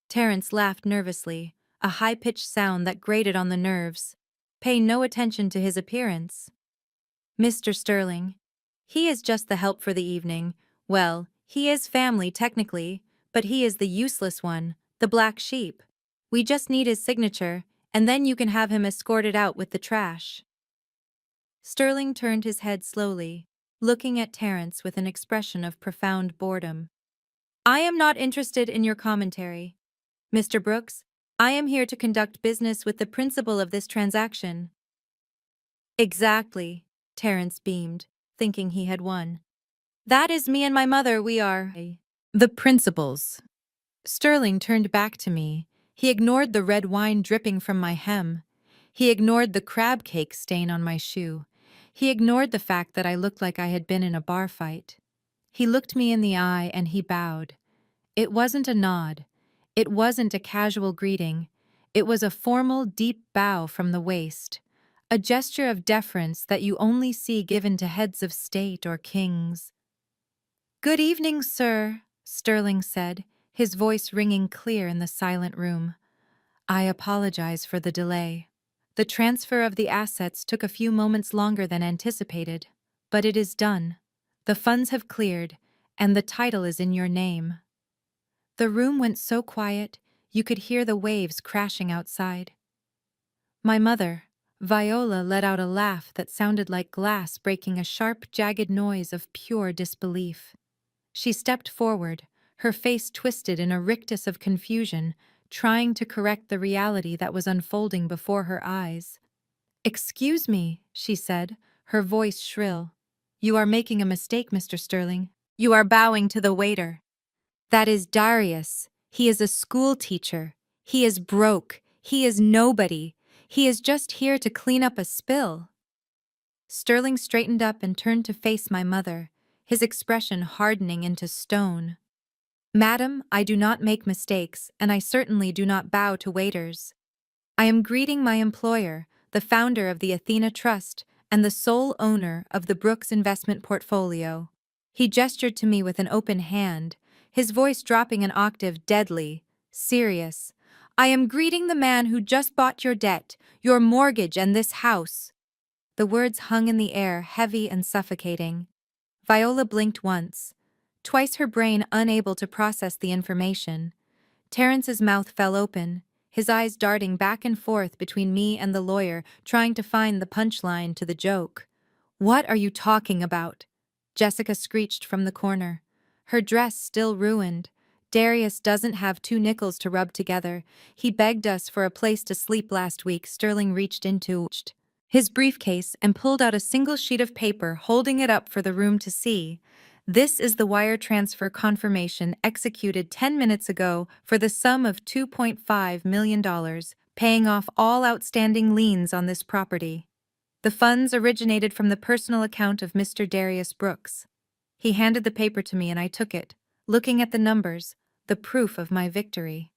Terence laughed nervously, a high-pitched sound that grated on the nerves. Pay no attention to his appearance. Mr. Sterling. He is just the help for the evening. Well, he is family technically, but he is the useless one, the black sheep. We just need his signature, and then you can have him escorted out with the trash. Sterling turned his head slowly, looking at Terence with an expression of profound boredom. I am not interested in your commentary. Mr. Brooks, I am here to conduct business with the principal of this transaction. Exactly, Terence beamed, thinking he had won. That is me and my mother, we are the principals. Sterling turned back to me. He ignored the red wine dripping from my hem. He ignored the crab cake stain on my shoe. He ignored the fact that I looked like I had been in a bar fight. He looked me in the eye and he bowed. It wasn't a nod. It wasn't a casual greeting. It was a formal, deep bow from the waist. A gesture of deference that you only see given to heads of state or kings. Good evening, sir, Sterling said, his voice ringing clear in the silent room. I apologize for the delay. The transfer of the assets took a few moments longer than anticipated, but it is done. The funds have cleared, and the title is in your name. The room went so quiet, you could hear the waves crashing outside. My mother, Viola, let out a laugh that sounded like glass breaking a sharp, jagged noise of pure disbelief. She stepped forward, her face twisted in a rictus of confusion, trying to correct the reality that was unfolding before her eyes. Excuse me, she said, her voice shrill. You are making a mistake, Mr. Sterling. You are bowing to the waiter. That is Darius. He is a school teacher. He is broke. He is nobody. He is just here to clean up a spill. Sterling straightened up and turned to face my mother, his expression hardening into stone. Madam, I do not make mistakes, and I certainly do not bow to waiters. I am greeting my employer, the founder of the Athena Trust, and the sole owner of the Brooks investment portfolio. He gestured to me with an open hand, his voice dropping an octave, deadly, serious. I am greeting the man who just bought your debt, your mortgage, and this house. The words hung in the air, heavy and suffocating. Viola blinked once, twice her brain unable to process the information. Terence's mouth fell open, his eyes darting back and forth between me and the lawyer, trying to find the punchline to the joke. What are you talking about? Jessica screeched from the corner. Her dress still ruined. Darius doesn't have 2 nickels to rub together. He begged us for a place to sleep last week. Sterling reached into his briefcase and pulled out a single sheet of paper, holding it up for the room to see. This is the wire transfer confirmation executed 10 minutes ago for the sum of $2.5 million, paying off all outstanding liens on this property. The funds originated from the personal account of Mr. Darius Brooks. He handed the paper to me and I took it, looking at the numbers, the proof of my victory.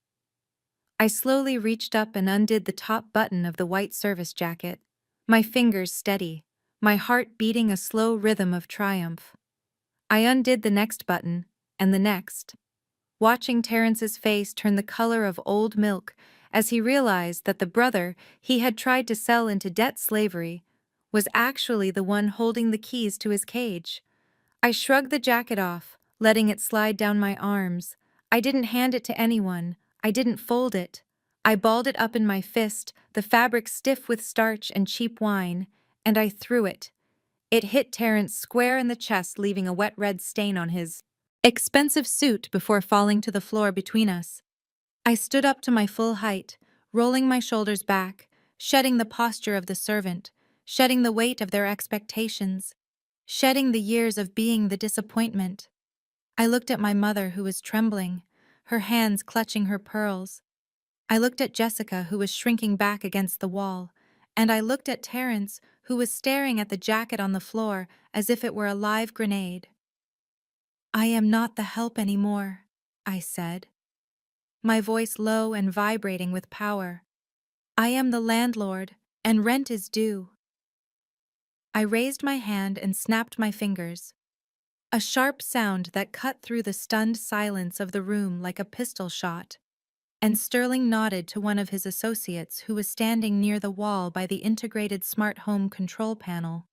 I slowly reached up and undid the top button of the white service jacket, my fingers steady, my heart beating a slow rhythm of triumph. I undid the next button, and the next, watching Terence's face turn the color of old milk as he realized that the brother he had tried to sell into debt slavery was actually the one holding the keys to his cage. I shrugged the jacket off, letting it slide down my arms. I didn't hand it to anyone. I didn't fold it. I balled it up in my fist, the fabric stiff with starch and cheap wine, and I threw it. It hit Terence square in the chest, leaving a wet red stain on his expensive suit before falling to the floor between us. I stood up to my full height, rolling my shoulders back, shedding the posture of the servant, shedding the weight of their expectations, shedding the years of being the disappointment. I looked at my mother, who was trembling, her hands clutching her pearls. I looked at Jessica, who was shrinking back against the wall, and I looked at Terence, who was staring at the jacket on the floor as if it were a live grenade. "I am not the help anymore," I said, my voice low and vibrating with power. "I am the landlord, and rent is due." I raised my hand and snapped my fingers. A sharp sound that cut through the stunned silence of the room like a pistol shot, and Sterling nodded to one of his associates who was standing near the wall by the integrated smart home control panel.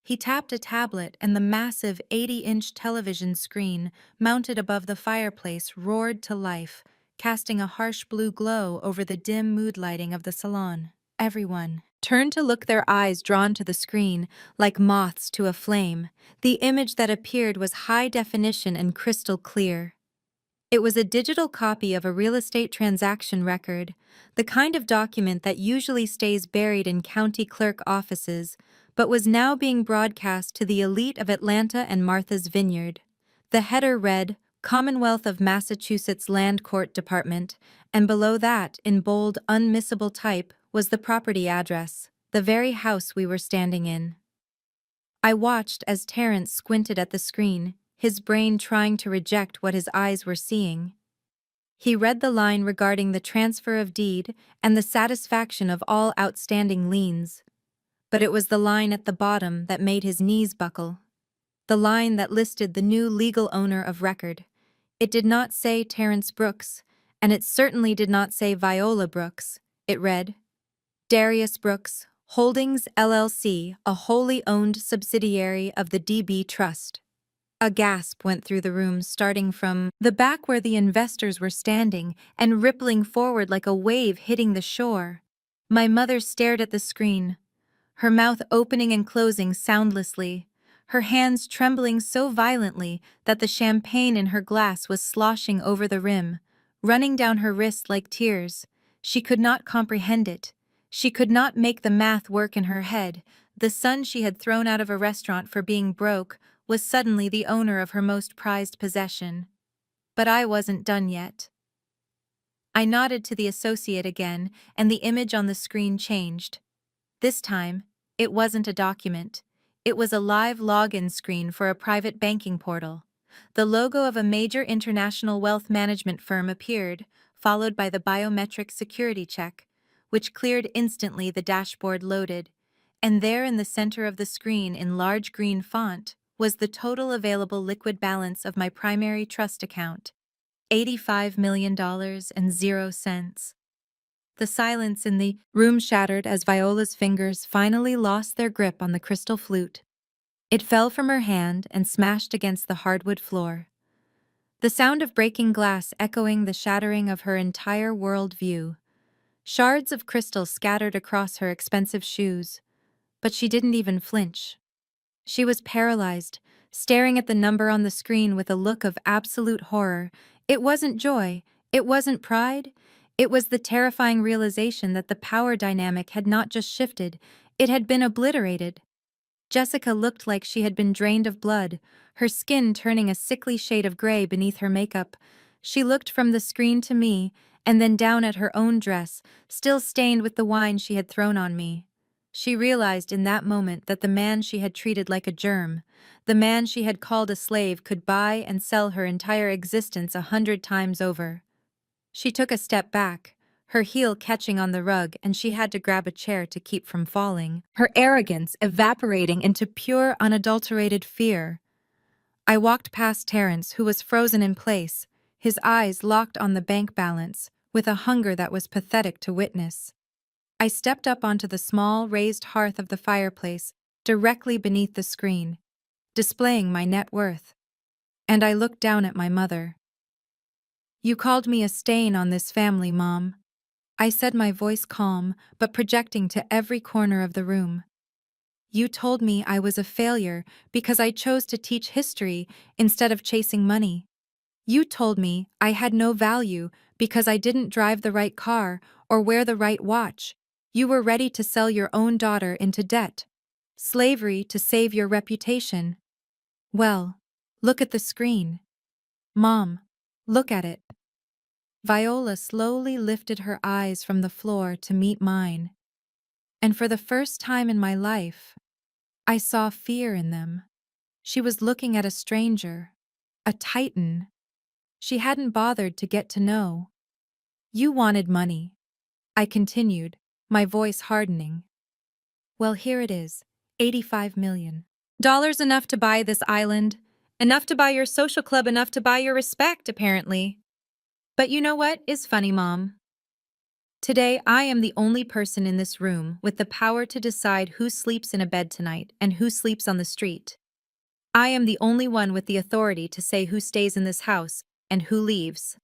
He tapped a tablet and the massive 80-inch television screen mounted above the fireplace roared to life, casting a harsh blue glow over the dim mood lighting of the salon. Everyone turned to look, their eyes drawn to the screen, like moths to a flame. The image that appeared was high definition and crystal clear. It was a digital copy of a real estate transaction record, the kind of document that usually stays buried in county clerk offices, but was now being broadcast to the elite of Atlanta and Martha's Vineyard. The header read, "Commonwealth of Massachusetts Land Court Department," and below that, in bold, unmissable type, was the property address, the very house we were standing in. I watched as Terence squinted at the screen, his brain trying to reject what his eyes were seeing. He read the line regarding the transfer of deed and the satisfaction of all outstanding liens. But it was the line at the bottom that made his knees buckle. The line that listed the new legal owner of record. It did not say Terence Brooks, and it certainly did not say Viola Brooks. It read, "Darius Brooks, Holdings, LLC, a wholly owned subsidiary of the DB Trust." A gasp went through the room, starting from the back where the investors were standing and rippling forward like a wave hitting the shore. My mother stared at the screen, her mouth opening and closing soundlessly, her hands trembling so violently that the champagne in her glass was sloshing over the rim, running down her wrist like tears. She could not comprehend it. She could not make the math work in her head. The son she had thrown out of a restaurant for being broke was suddenly the owner of her most prized possession. But I wasn't done yet. I nodded to the associate again, and the image on the screen changed. This time, it wasn't a document. It was a live login screen for a private banking portal. The logo of a major international wealth management firm appeared, followed by the biometric security check, which cleared instantly. The dashboard loaded, and there in the center of the screen in large green font was the total available liquid balance of my primary trust account, $85 million and 0 cents. The silence in the room shattered as Viola's fingers finally lost their grip on the crystal flute. It fell from her hand and smashed against the hardwood floor. The sound of breaking glass echoing the shattering of her entire world view. Shards of crystal scattered across her expensive shoes, but she didn't even flinch. She was paralyzed, staring at the number on the screen with a look of absolute horror. It wasn't joy, it wasn't pride, it was the terrifying realization that the power dynamic had not just shifted, it had been obliterated. Jessica looked like she had been drained of blood, her skin turning a sickly shade of gray beneath her makeup. She looked from the screen to me, and then down at her own dress, still stained with the wine she had thrown on me. She realized in that moment that the man she had treated like a germ, the man she had called a slave, could buy and sell her entire existence 100 times over. She took a step back, her heel catching on the rug, and she had to grab a chair to keep from falling, her arrogance evaporating into pure, unadulterated fear. I walked past Terence, who was frozen in place, his eyes locked on the bank balance, with a hunger that was pathetic to witness. I stepped up onto the small, raised hearth of the fireplace, directly beneath the screen, displaying my net worth. And I looked down at my mother. "You called me a stain on this family, Mom," I said, my voice calm, but projecting to every corner of the room. "You told me I was a failure because I chose to teach history instead of chasing money. You told me I had no value because I didn't drive the right car or wear the right watch. You were ready to sell your own daughter into debt. Slavery to save your reputation. Well, look at the screen. Mom, look at it." Viola slowly lifted her eyes from the floor to meet mine. And for the first time in my life, I saw fear in them. She was looking at a stranger, a titan she hadn't bothered to get to know. You wanted money, I continued, my voice hardening. Well, here it is, 85 million. Dollars enough to buy this island, enough to buy your social club, enough to buy your respect, apparently. But you know what is funny, Mom? Today, I am the only person in this room with the power to decide who sleeps in a bed tonight and who sleeps on the street. I am the only one with the authority to say who stays in this house and who leaves.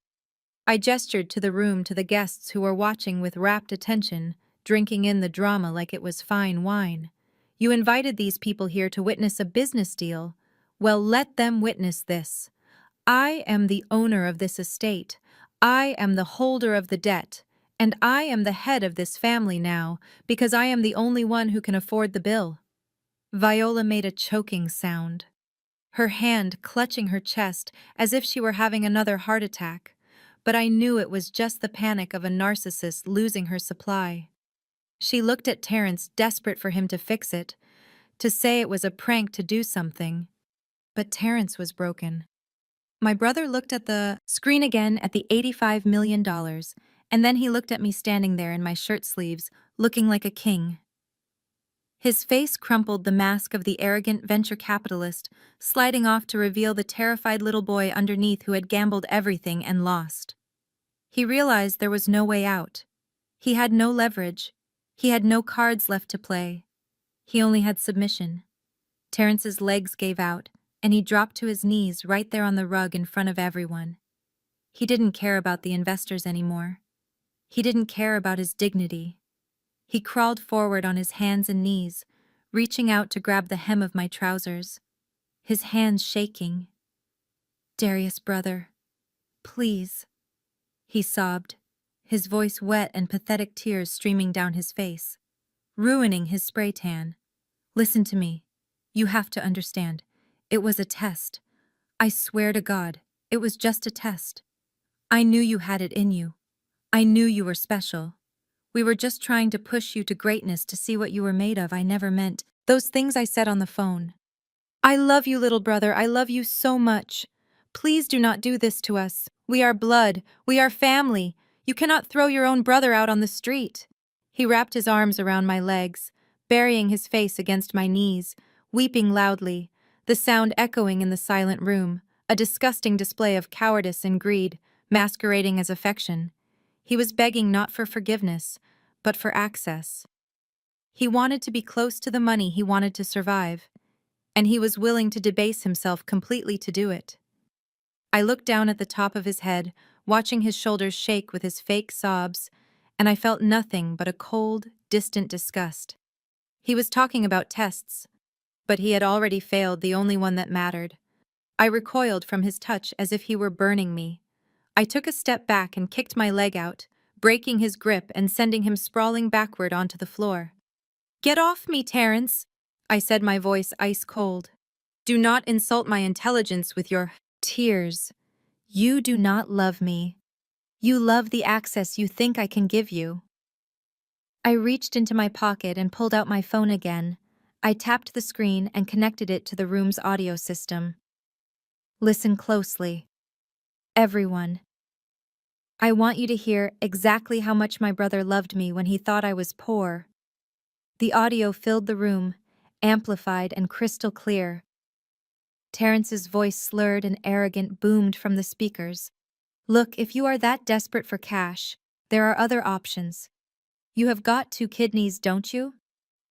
I gestured to the room to the guests who were watching with rapt attention, drinking in the drama like it was fine wine. You invited these people here to witness a business deal. Well, let them witness this. I am the owner of this estate. I am the holder of the debt. And I am the head of this family now, because I am the only one who can afford the bill. Viola made a choking sound, her hand clutching her chest as if she were having another heart attack. But I knew it was just the panic of a narcissist losing her supply. She looked at Terrence, desperate for him to fix it, to say it was a prank to do something. But Terrence was broken. My brother looked at the screen again at the $85 million, and then he looked at me standing there in my shirt sleeves, looking like a king. His face crumpled, the mask of the arrogant venture capitalist, sliding off to reveal the terrified little boy underneath who had gambled everything and lost. He realized there was no way out. He had no leverage. He had no cards left to play. He only had submission. Terrence's legs gave out, and he dropped to his knees right there on the rug in front of everyone. He didn't care about the investors anymore. He didn't care about his dignity. He crawled forward on his hands and knees, reaching out to grab the hem of my trousers, his hands shaking. "Darius, brother, please," he sobbed, his voice wet and pathetic tears streaming down his face, ruining his spray tan. "Listen to me. You have to understand. It was a test. I swear to God, it was just a test. I knew you had it in you. I knew you were special. We were just trying to push you to greatness to see what you were made of. I never meant those things I said on the phone. I love you, little brother. I love you so much. Please do not do this to us. We are blood. We are family. You cannot throw your own brother out on the street." He wrapped his arms around my legs, burying his face against my knees, weeping loudly, the sound echoing in the silent room, a disgusting display of cowardice and greed, masquerading as affection. He was begging not for forgiveness, but for access. He wanted to be close to the money he wanted to survive, and he was willing to debase himself completely to do it. I looked down at the top of his head, watching his shoulders shake with his fake sobs, and I felt nothing but a cold, distant disgust. He was talking about tests, but he had already failed the only one that mattered. I recoiled from his touch as if he were burning me. I took a step back and kicked my leg out, breaking his grip and sending him sprawling backward onto the floor. "Get off me, Terrence," I said, my voice ice cold. "Do not insult my intelligence with your tears. You do not love me. You love the access you think I can give you." I reached into my pocket and pulled out my phone again. I tapped the screen and connected it to the room's audio system. "Listen closely. Everyone. I want you to hear exactly how much my brother loved me when he thought I was poor." The audio filled the room, amplified and crystal clear. Terrence's voice, slurred and arrogant, boomed from the speakers. "Look, if you are that desperate for cash, there are other options. You have got 2 kidneys, don't you?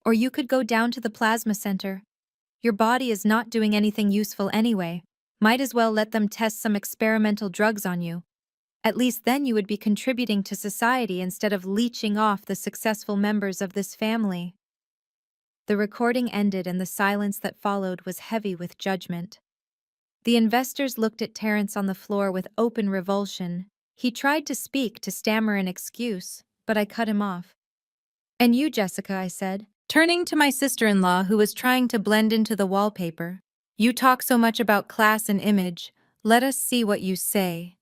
Or you could go down to the plasma center. Your body is not doing anything useful anyway. Might as well let them test some experimental drugs on you. At least then you would be contributing to society instead of leeching off the successful members of this family." The recording ended and the silence that followed was heavy with judgment. The investors looked at Terrence on the floor with open revulsion. He tried to speak, to stammer an excuse, but I cut him off. "And you, Jessica," I said, turning to my sister-in-law who was trying to blend into the wallpaper. "You talk so much about class and image. Let us see what you say.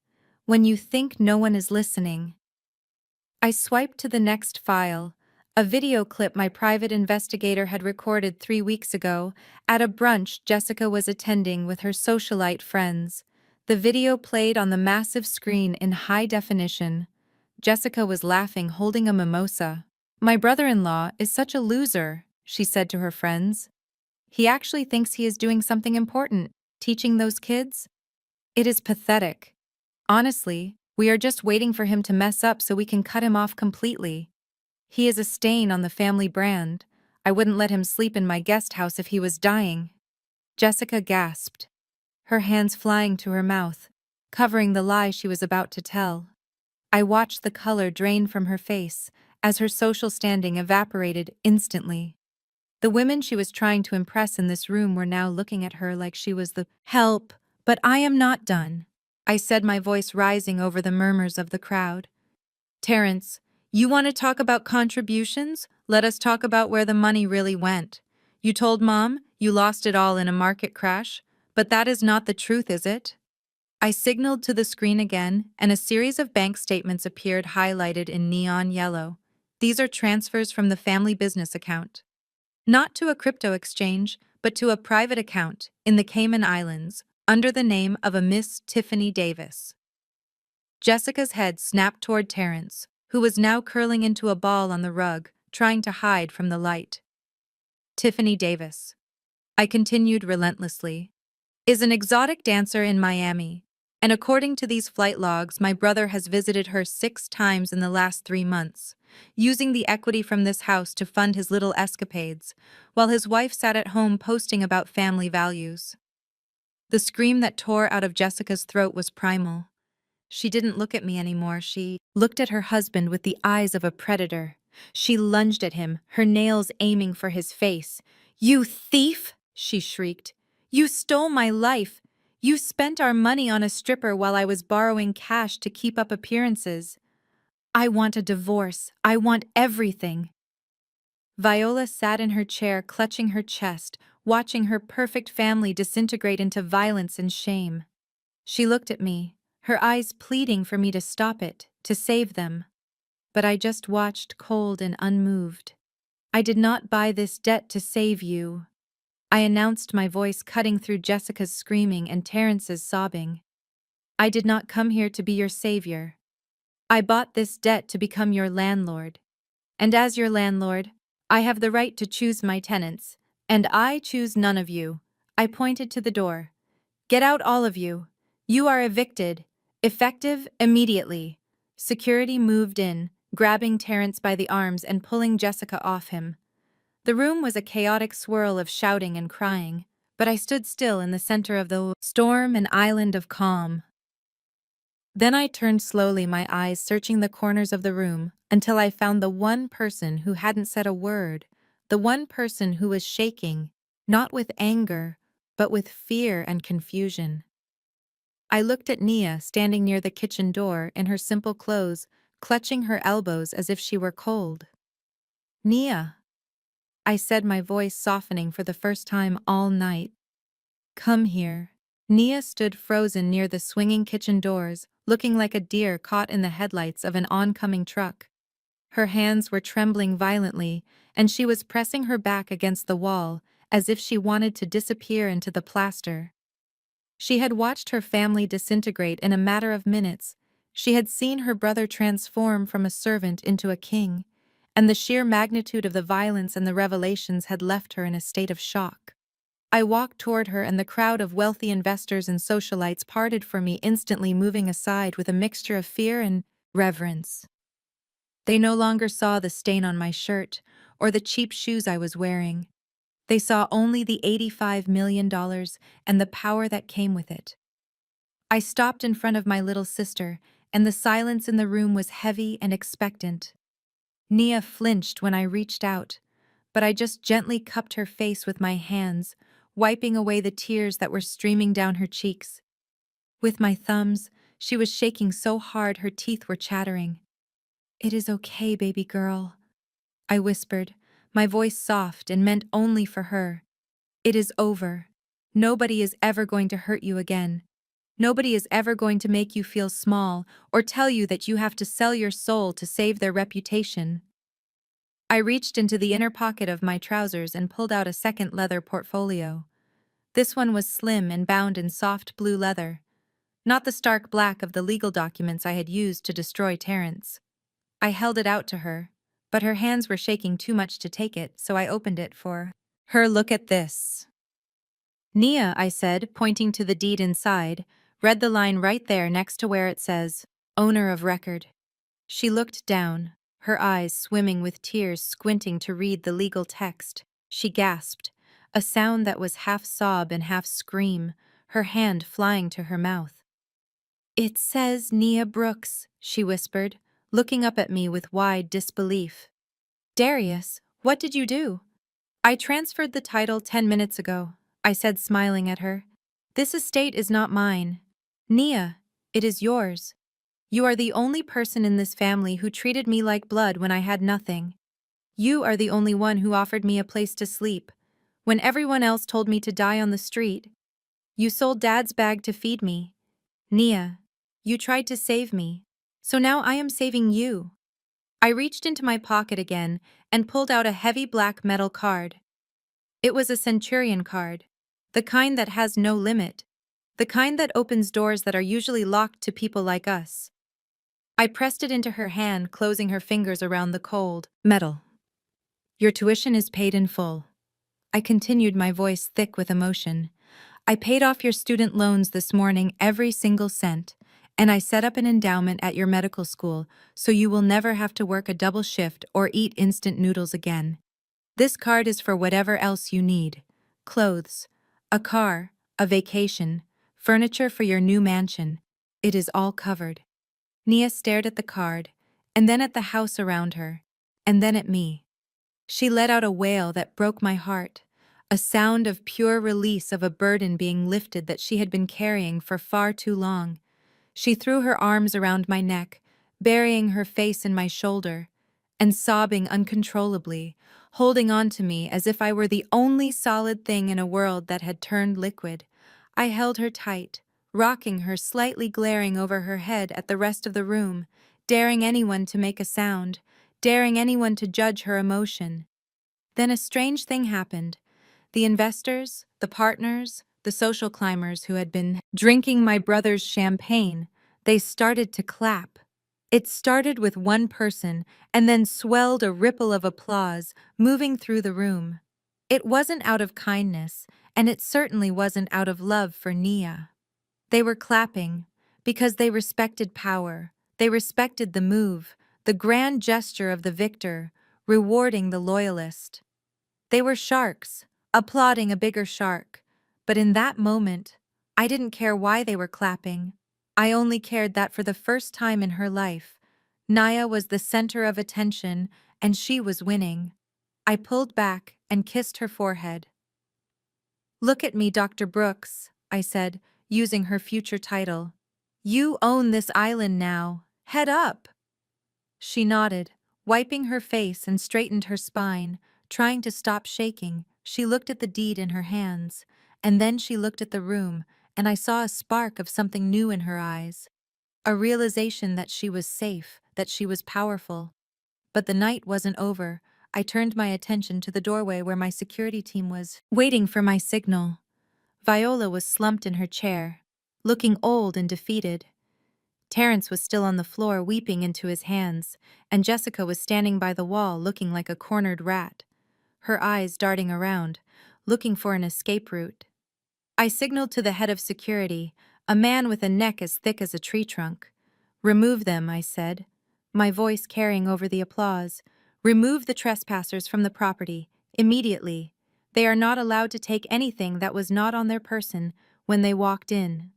When you think no one is listening." I swiped to the next file, A video clip my private investigator had recorded 3 weeks ago at a brunch Jessica was attending with her socialite friends. The video played on the massive screen in high definition. Jessica was laughing, holding a mimosa. "My brother-in-law is such a loser," she said to her friends. "He actually thinks he is doing something important, teaching those kids? It is pathetic. Honestly, we are just waiting for him to mess up so we can cut him off completely. He is a stain on the family brand. I wouldn't let him sleep in my guest house if he was dying." Jessica gasped, her hands flying to her mouth, covering the lie she was about to tell. I watched the color drain from her face as her social standing evaporated instantly. The women she was trying to impress in this room were now looking at her like she was the help. "But I am not done," I said, my voice rising over the murmurs of the crowd. "Terrence, you want to talk about contributions? Let us talk about where the money really went. You told Mom you lost it all in a market crash, but that is not the truth, is it?" I signaled to the screen again, and a series of bank statements appeared highlighted in neon yellow. "These are transfers from the family business account. Not to a crypto exchange, but to a private account in the Cayman Islands, under the name of a Miss Tiffany Davis." Jessica's head snapped toward Terrence, who was now curling into a ball on the rug, trying to hide from the light. "Tiffany Davis," I continued relentlessly, "is an exotic dancer in Miami, and according to these flight logs, my brother has visited her 6 times in the last 3 months, using the equity from this house to fund his little escapades, while his wife sat at home posting about family values." The scream that tore out of Jessica's throat was primal. She didn't look at me anymore. She looked at her husband with the eyes of a predator. She lunged at him, her nails aiming for his face. "You thief!" she shrieked. "You stole my life! You spent our money on a stripper while I was borrowing cash to keep up appearances. I want a divorce. I want everything." Viola sat in her chair, clutching her chest, watching her perfect family disintegrate into violence and shame. She looked at me, her eyes pleading for me to stop it, to save them. But I just watched, cold and unmoved. "I did not buy this debt to save you," I announced, my voice cutting through Jessica's screaming and Terrence's sobbing. "I did not come here to be your savior. I bought this debt to become your landlord. And as your landlord, I have the right to choose my tenants, and I choose none of you." I pointed to the door. "Get out, all of you. You are evicted. Effective immediately." Security moved in, grabbing Terrence by the arms and pulling Jessica off him. The room was a chaotic swirl of shouting and crying, but I stood still in the center of the storm, an island of calm. Then I turned slowly, my eyes searching the corners of the room, until I found the one person who hadn't said a word, the one person who was shaking, not with anger, but with fear and confusion. I looked at Nia, standing near the kitchen door in her simple clothes, clutching her elbows as if she were cold. "Nia," I said, my voice softening for the first time all night. "Come here." Nia stood frozen near the swinging kitchen doors, looking like a deer caught in the headlights of an oncoming truck. Her hands were trembling violently, and she was pressing her back against the wall, as if she wanted to disappear into the plaster. She had watched her family disintegrate in a matter of minutes. She had seen her brother transform from a servant into a king, and the sheer magnitude of the violence and the revelations had left her in a state of shock. I walked toward her, and the crowd of wealthy investors and socialites parted for me, instantly moving aside with a mixture of fear and reverence. They no longer saw the stain on my shirt or the cheap shoes I was wearing. They saw only the $85 million and the power that came with it. I stopped in front of my little sister, and the silence in the room was heavy and expectant. Nia flinched when I reached out, but I just gently cupped her face with my hands, wiping away the tears that were streaming down her cheeks. With my thumbs, she was shaking so hard her teeth were chattering. "It is okay, baby girl," I whispered, my voice soft and meant only for her. "It is over. Nobody is ever going to hurt you again. Nobody is ever going to make you feel small or tell you that you have to sell your soul to save their reputation." I reached into the inner pocket of my trousers and pulled out a second leather portfolio. This one was slim and bound in soft blue leather, not the stark black of the legal documents I had used to destroy Terrence. I held it out to her, but her hands were shaking too much to take it, so I opened it for her. Look at this. Nia, I said, pointing to the deed inside, read the line right there next to where it says, owner of record. She looked down, her eyes swimming with tears, squinting to read the legal text. She gasped, a sound that was half sob and half scream, her hand flying to her mouth. It says Nia Brooks, she whispered, looking up at me with wide disbelief. Darius, what did you do? I transferred the title 10 minutes ago, I said, smiling at her. This estate is not mine. Nia, it is yours. You are the only person in this family who treated me like blood when I had nothing. You are the only one who offered me a place to sleep, when everyone else told me to die on the street. You sold Dad's bag to feed me. Nia, you tried to save me, so now I am saving you. I reached into my pocket again and pulled out a heavy black metal card. It was a Centurion card, the kind that has no limit, the kind that opens doors that are usually locked to people like us. I pressed it into her hand, closing her fingers around the cold metal. Your tuition is paid in full. I continued, my voice thick with emotion. I paid off your student loans this morning, every single cent, and I set up an endowment at your medical school so you will never have to work a double shift or eat instant noodles again. This card is for whatever else you need. Clothes, a car, a vacation, furniture for your new mansion. It is all covered. Nia stared at the card, and then at the house around her, and then at me. She let out a wail that broke my heart, a sound of pure release of a burden being lifted that she had been carrying for far too long. She threw her arms around my neck, burying her face in my shoulder, and sobbing uncontrollably, holding on to me as if I were the only solid thing in a world that had turned liquid. I held her tight, rocking her, slightly glaring over her head at the rest of the room, daring anyone to make a sound, daring anyone to judge her emotion. Then a strange thing happened. The investors, the partners, the social climbers who had been drinking my brother's champagne, they started to clap. It started with one person and then swelled a ripple of applause, moving through the room. It wasn't out of kindness, and it certainly wasn't out of love for Nia. They were clapping because they respected power. They respected the move, the grand gesture of the victor, rewarding the loyalist. They were sharks, applauding a bigger shark. But in that moment, I didn't care why they were clapping. I only cared that for the first time in her life, Nia was the center of attention and she was winning. I pulled back and kissed her forehead. Look at me, Dr. Brooks, I said, using her future title. You own this island now. Head up. She nodded, wiping her face and straightened her spine, trying to stop shaking. She looked at the deed in her hands, and then she looked at the room, and I saw a spark of something new in her eyes. A realization that she was safe, that she was powerful. But the night wasn't over. I turned my attention to the doorway where my security team was waiting for my signal. Viola was slumped in her chair, looking old and defeated. Terrence was still on the floor, weeping into his hands, and Jessica was standing by the wall, looking like a cornered rat, her eyes darting around, looking for an escape route. I signaled to the head of security, a man with a neck as thick as a tree trunk. Remove them, I said, my voice carrying over the applause. Remove the trespassers from the property, immediately. They are not allowed to take anything that was not on their person when they walked in.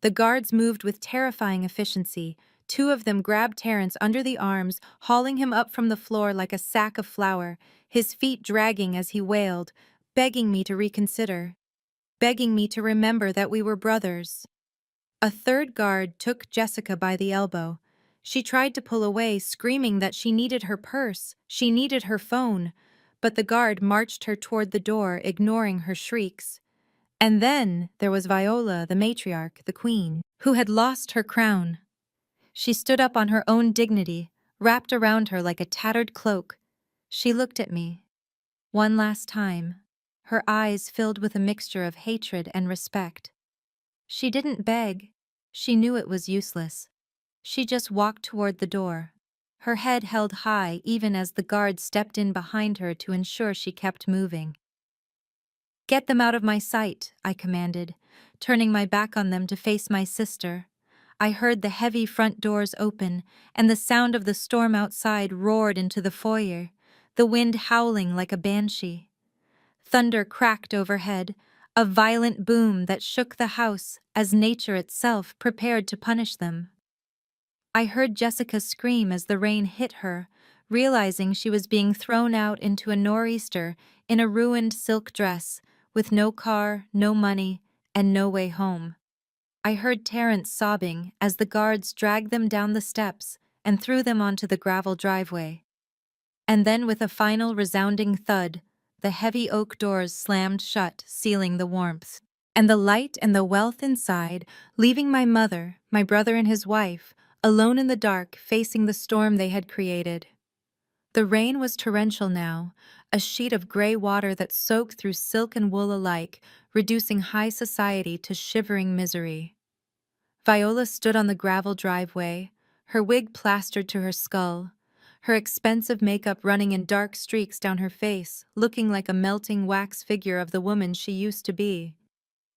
The guards moved with terrifying efficiency. Two of them grabbed Terrence under the arms, hauling him up from the floor like a sack of flour, his feet dragging as he wailed, begging me to reconsider, begging me to remember that we were brothers. A third guard took Jessica by the elbow. She tried to pull away, screaming that she needed her purse, she needed her phone, but the guard marched her toward the door, ignoring her shrieks. And then there was Viola, the matriarch, the queen, who had lost her crown. She stood up on her own dignity, wrapped around her like a tattered cloak. She looked at me. One last time. Her eyes filled with a mixture of hatred and respect. She didn't beg. She knew it was useless. She just walked toward the door, her head held high even as the guard stepped in behind her to ensure she kept moving. "Get them out of my sight," I commanded, turning my back on them to face my sister. I heard the heavy front doors open, and the sound of the storm outside roared into the foyer, the wind howling like a banshee. Thunder cracked overhead, a violent boom that shook the house as nature itself prepared to punish them. I heard Jessica scream as the rain hit her, realizing she was being thrown out into a nor'easter in a ruined silk dress, with no car, no money, and no way home. I heard Terrence sobbing as the guards dragged them down the steps and threw them onto the gravel driveway. And then with a final resounding thud, the heavy oak doors slammed shut, sealing the warmth. And the light and the wealth inside, leaving my mother, my brother and his wife, alone in the dark, facing the storm they had created. The rain was torrential now, a sheet of gray water that soaked through silk and wool alike, reducing high society to shivering misery. Viola stood on the gravel driveway, her wig plastered to her skull, her expensive makeup running in dark streaks down her face, looking like a melting wax figure of the woman she used to be.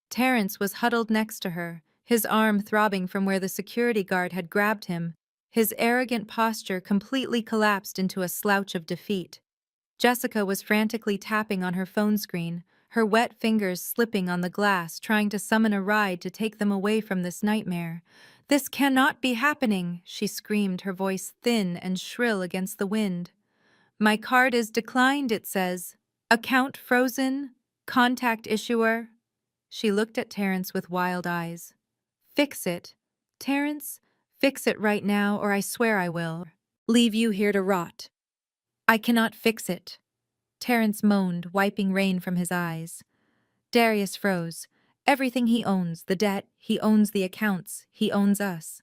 Terrence was huddled next to her, his arm throbbing from where the security guard had grabbed him, his arrogant posture completely collapsed into a slouch of defeat. Jessica was frantically tapping on her phone screen, her wet fingers slipping on the glass, trying to summon a ride to take them away from this nightmare. "This cannot be happening," she screamed, her voice thin and shrill against the wind. "My card is declined," it says. "Account frozen. Contact issuer." She looked at Terrence with wild eyes. "Fix it. Terrence, fix it right now, or I swear I will leave you here to rot." "I cannot fix it," Terrence moaned, wiping rain from his eyes. Darius froze. Everything he owns, the debt, he owns the accounts, he owns us.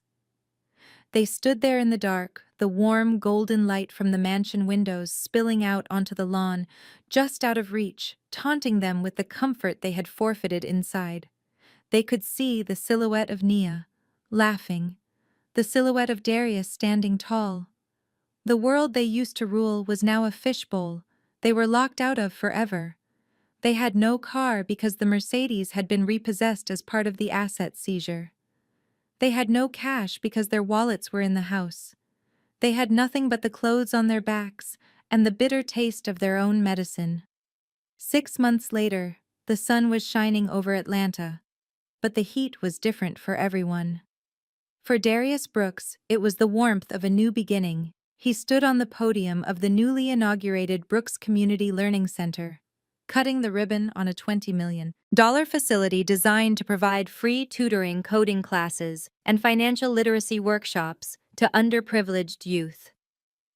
They stood there in the dark, the warm, golden light from the mansion windows spilling out onto the lawn, just out of reach, taunting them with the comfort they had forfeited inside. They could see the silhouette of Nia, laughing, the silhouette of Darius standing tall. The world they used to rule was now a fishbowl they were locked out of forever. They had no car because the Mercedes had been repossessed as part of the asset seizure. They had no cash because their wallets were in the house. They had nothing but the clothes on their backs and the bitter taste of their own medicine. 6 months later, the sun was shining over Atlanta, but the heat was different for everyone. For Darius Brooks, it was the warmth of a new beginning. He stood on the podium of the newly inaugurated Brooks Community Learning Center, cutting the ribbon on a $20 million facility designed to provide free tutoring, coding classes, and financial literacy workshops to underprivileged youth.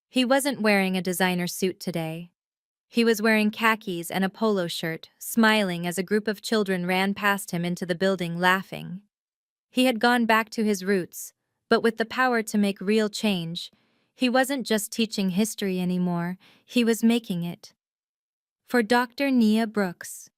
He wasn't wearing a designer suit today. He was wearing khakis and a polo shirt, smiling as a group of children ran past him into the building laughing. He had gone back to his roots, but with the power to make real change. He wasn't just teaching history anymore, he was making it. For Dr. Nia Brooks.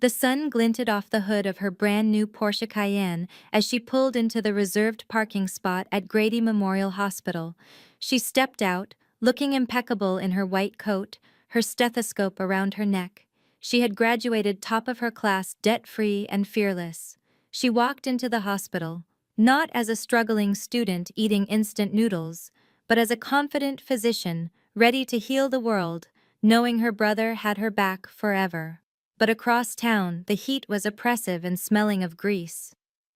The sun glinted off the hood of her brand-new Porsche Cayenne as she pulled into the reserved parking spot at Grady Memorial Hospital. She stepped out, looking impeccable in her white coat, her stethoscope around her neck. She had graduated top of her class, debt-free and fearless. She walked into the hospital, not as a struggling student eating instant noodles, but as a confident physician, ready to heal the world, knowing her brother had her back forever. But across town, the heat was oppressive and smelling of grease.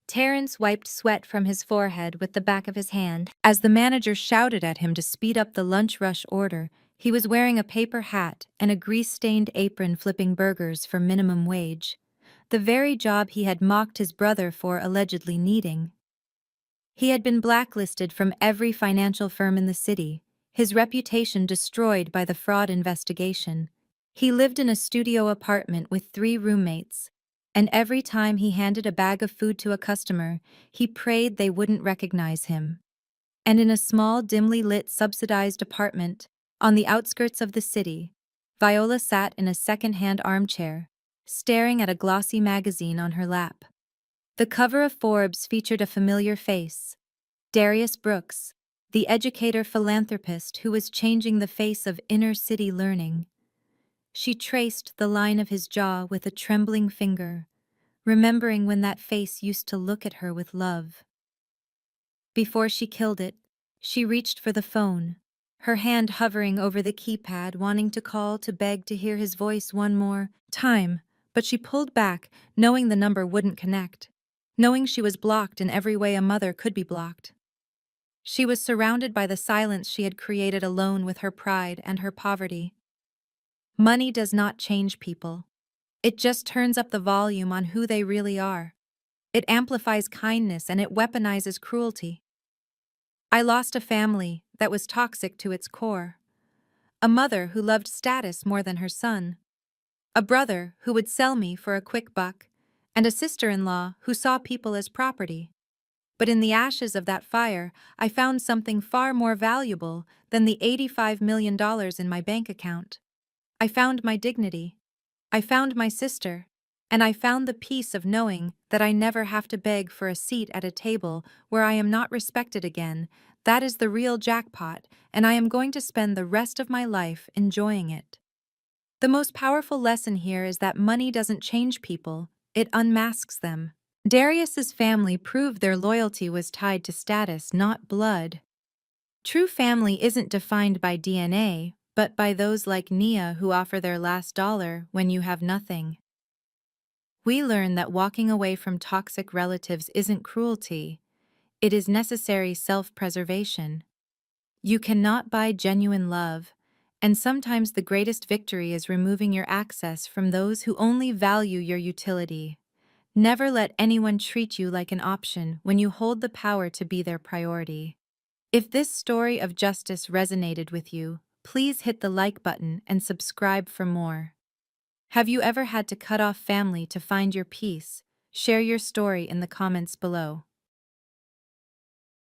Terrence wiped sweat from his forehead with the back of his hand. As the manager shouted at him to speed up the lunch rush order, he was wearing a paper hat and a grease-stained apron flipping burgers for minimum wage, the very job he had mocked his brother for allegedly needing. He had been blacklisted from every financial firm in the city, his reputation destroyed by the fraud investigation. He lived in a studio apartment with 3 roommates, and every time he handed a bag of food to a customer, he prayed they wouldn't recognize him. And in a small, dimly lit, subsidized apartment, On the outskirts of the city, Viola sat in a second-hand armchair, staring at a glossy magazine on her lap. The cover of Forbes featured a familiar face, Darius Brooks, the educator-philanthropist who was changing the face of inner-city learning. She traced the line of his jaw with a trembling finger, remembering when that face used to look at her with love. Before she killed it, she reached for the phone, her hand hovering over the keypad, wanting to call to beg to hear his voice one more time, but she pulled back, knowing the number wouldn't connect, knowing she was blocked in every way a mother could be blocked. She was surrounded by the silence she had created alone with her pride and her poverty. Money does not change people. It just turns up the volume on who they really are. It amplifies kindness and it weaponizes cruelty. I lost a family that was toxic to its core. A mother who loved status more than her son. A brother who would sell me for a quick buck. And a sister-in-law who saw people as property. But in the ashes of that fire, I found something far more valuable than the $85 million in my bank account. I found my dignity. I found my sister. And I found the peace of knowing that I never have to beg for a seat at a table where I am not respected again. That is the real jackpot, and I am going to spend the rest of my life enjoying it. The most powerful lesson here is that money doesn't change people, it unmasks them. Darius's family proved their loyalty was tied to status, not blood. True family isn't defined by DNA, but by those like Nia who offer their last dollar when you have nothing. We learn that walking away from toxic relatives isn't cruelty. It is necessary self-preservation. You cannot buy genuine love, and sometimes the greatest victory is removing your access from those who only value your utility. Never let anyone treat you like an option when you hold the power to be their priority. If this story of justice resonated with you, please hit the like button and subscribe for more. Have you ever had to cut off family to find your peace? Share your story in the comments below.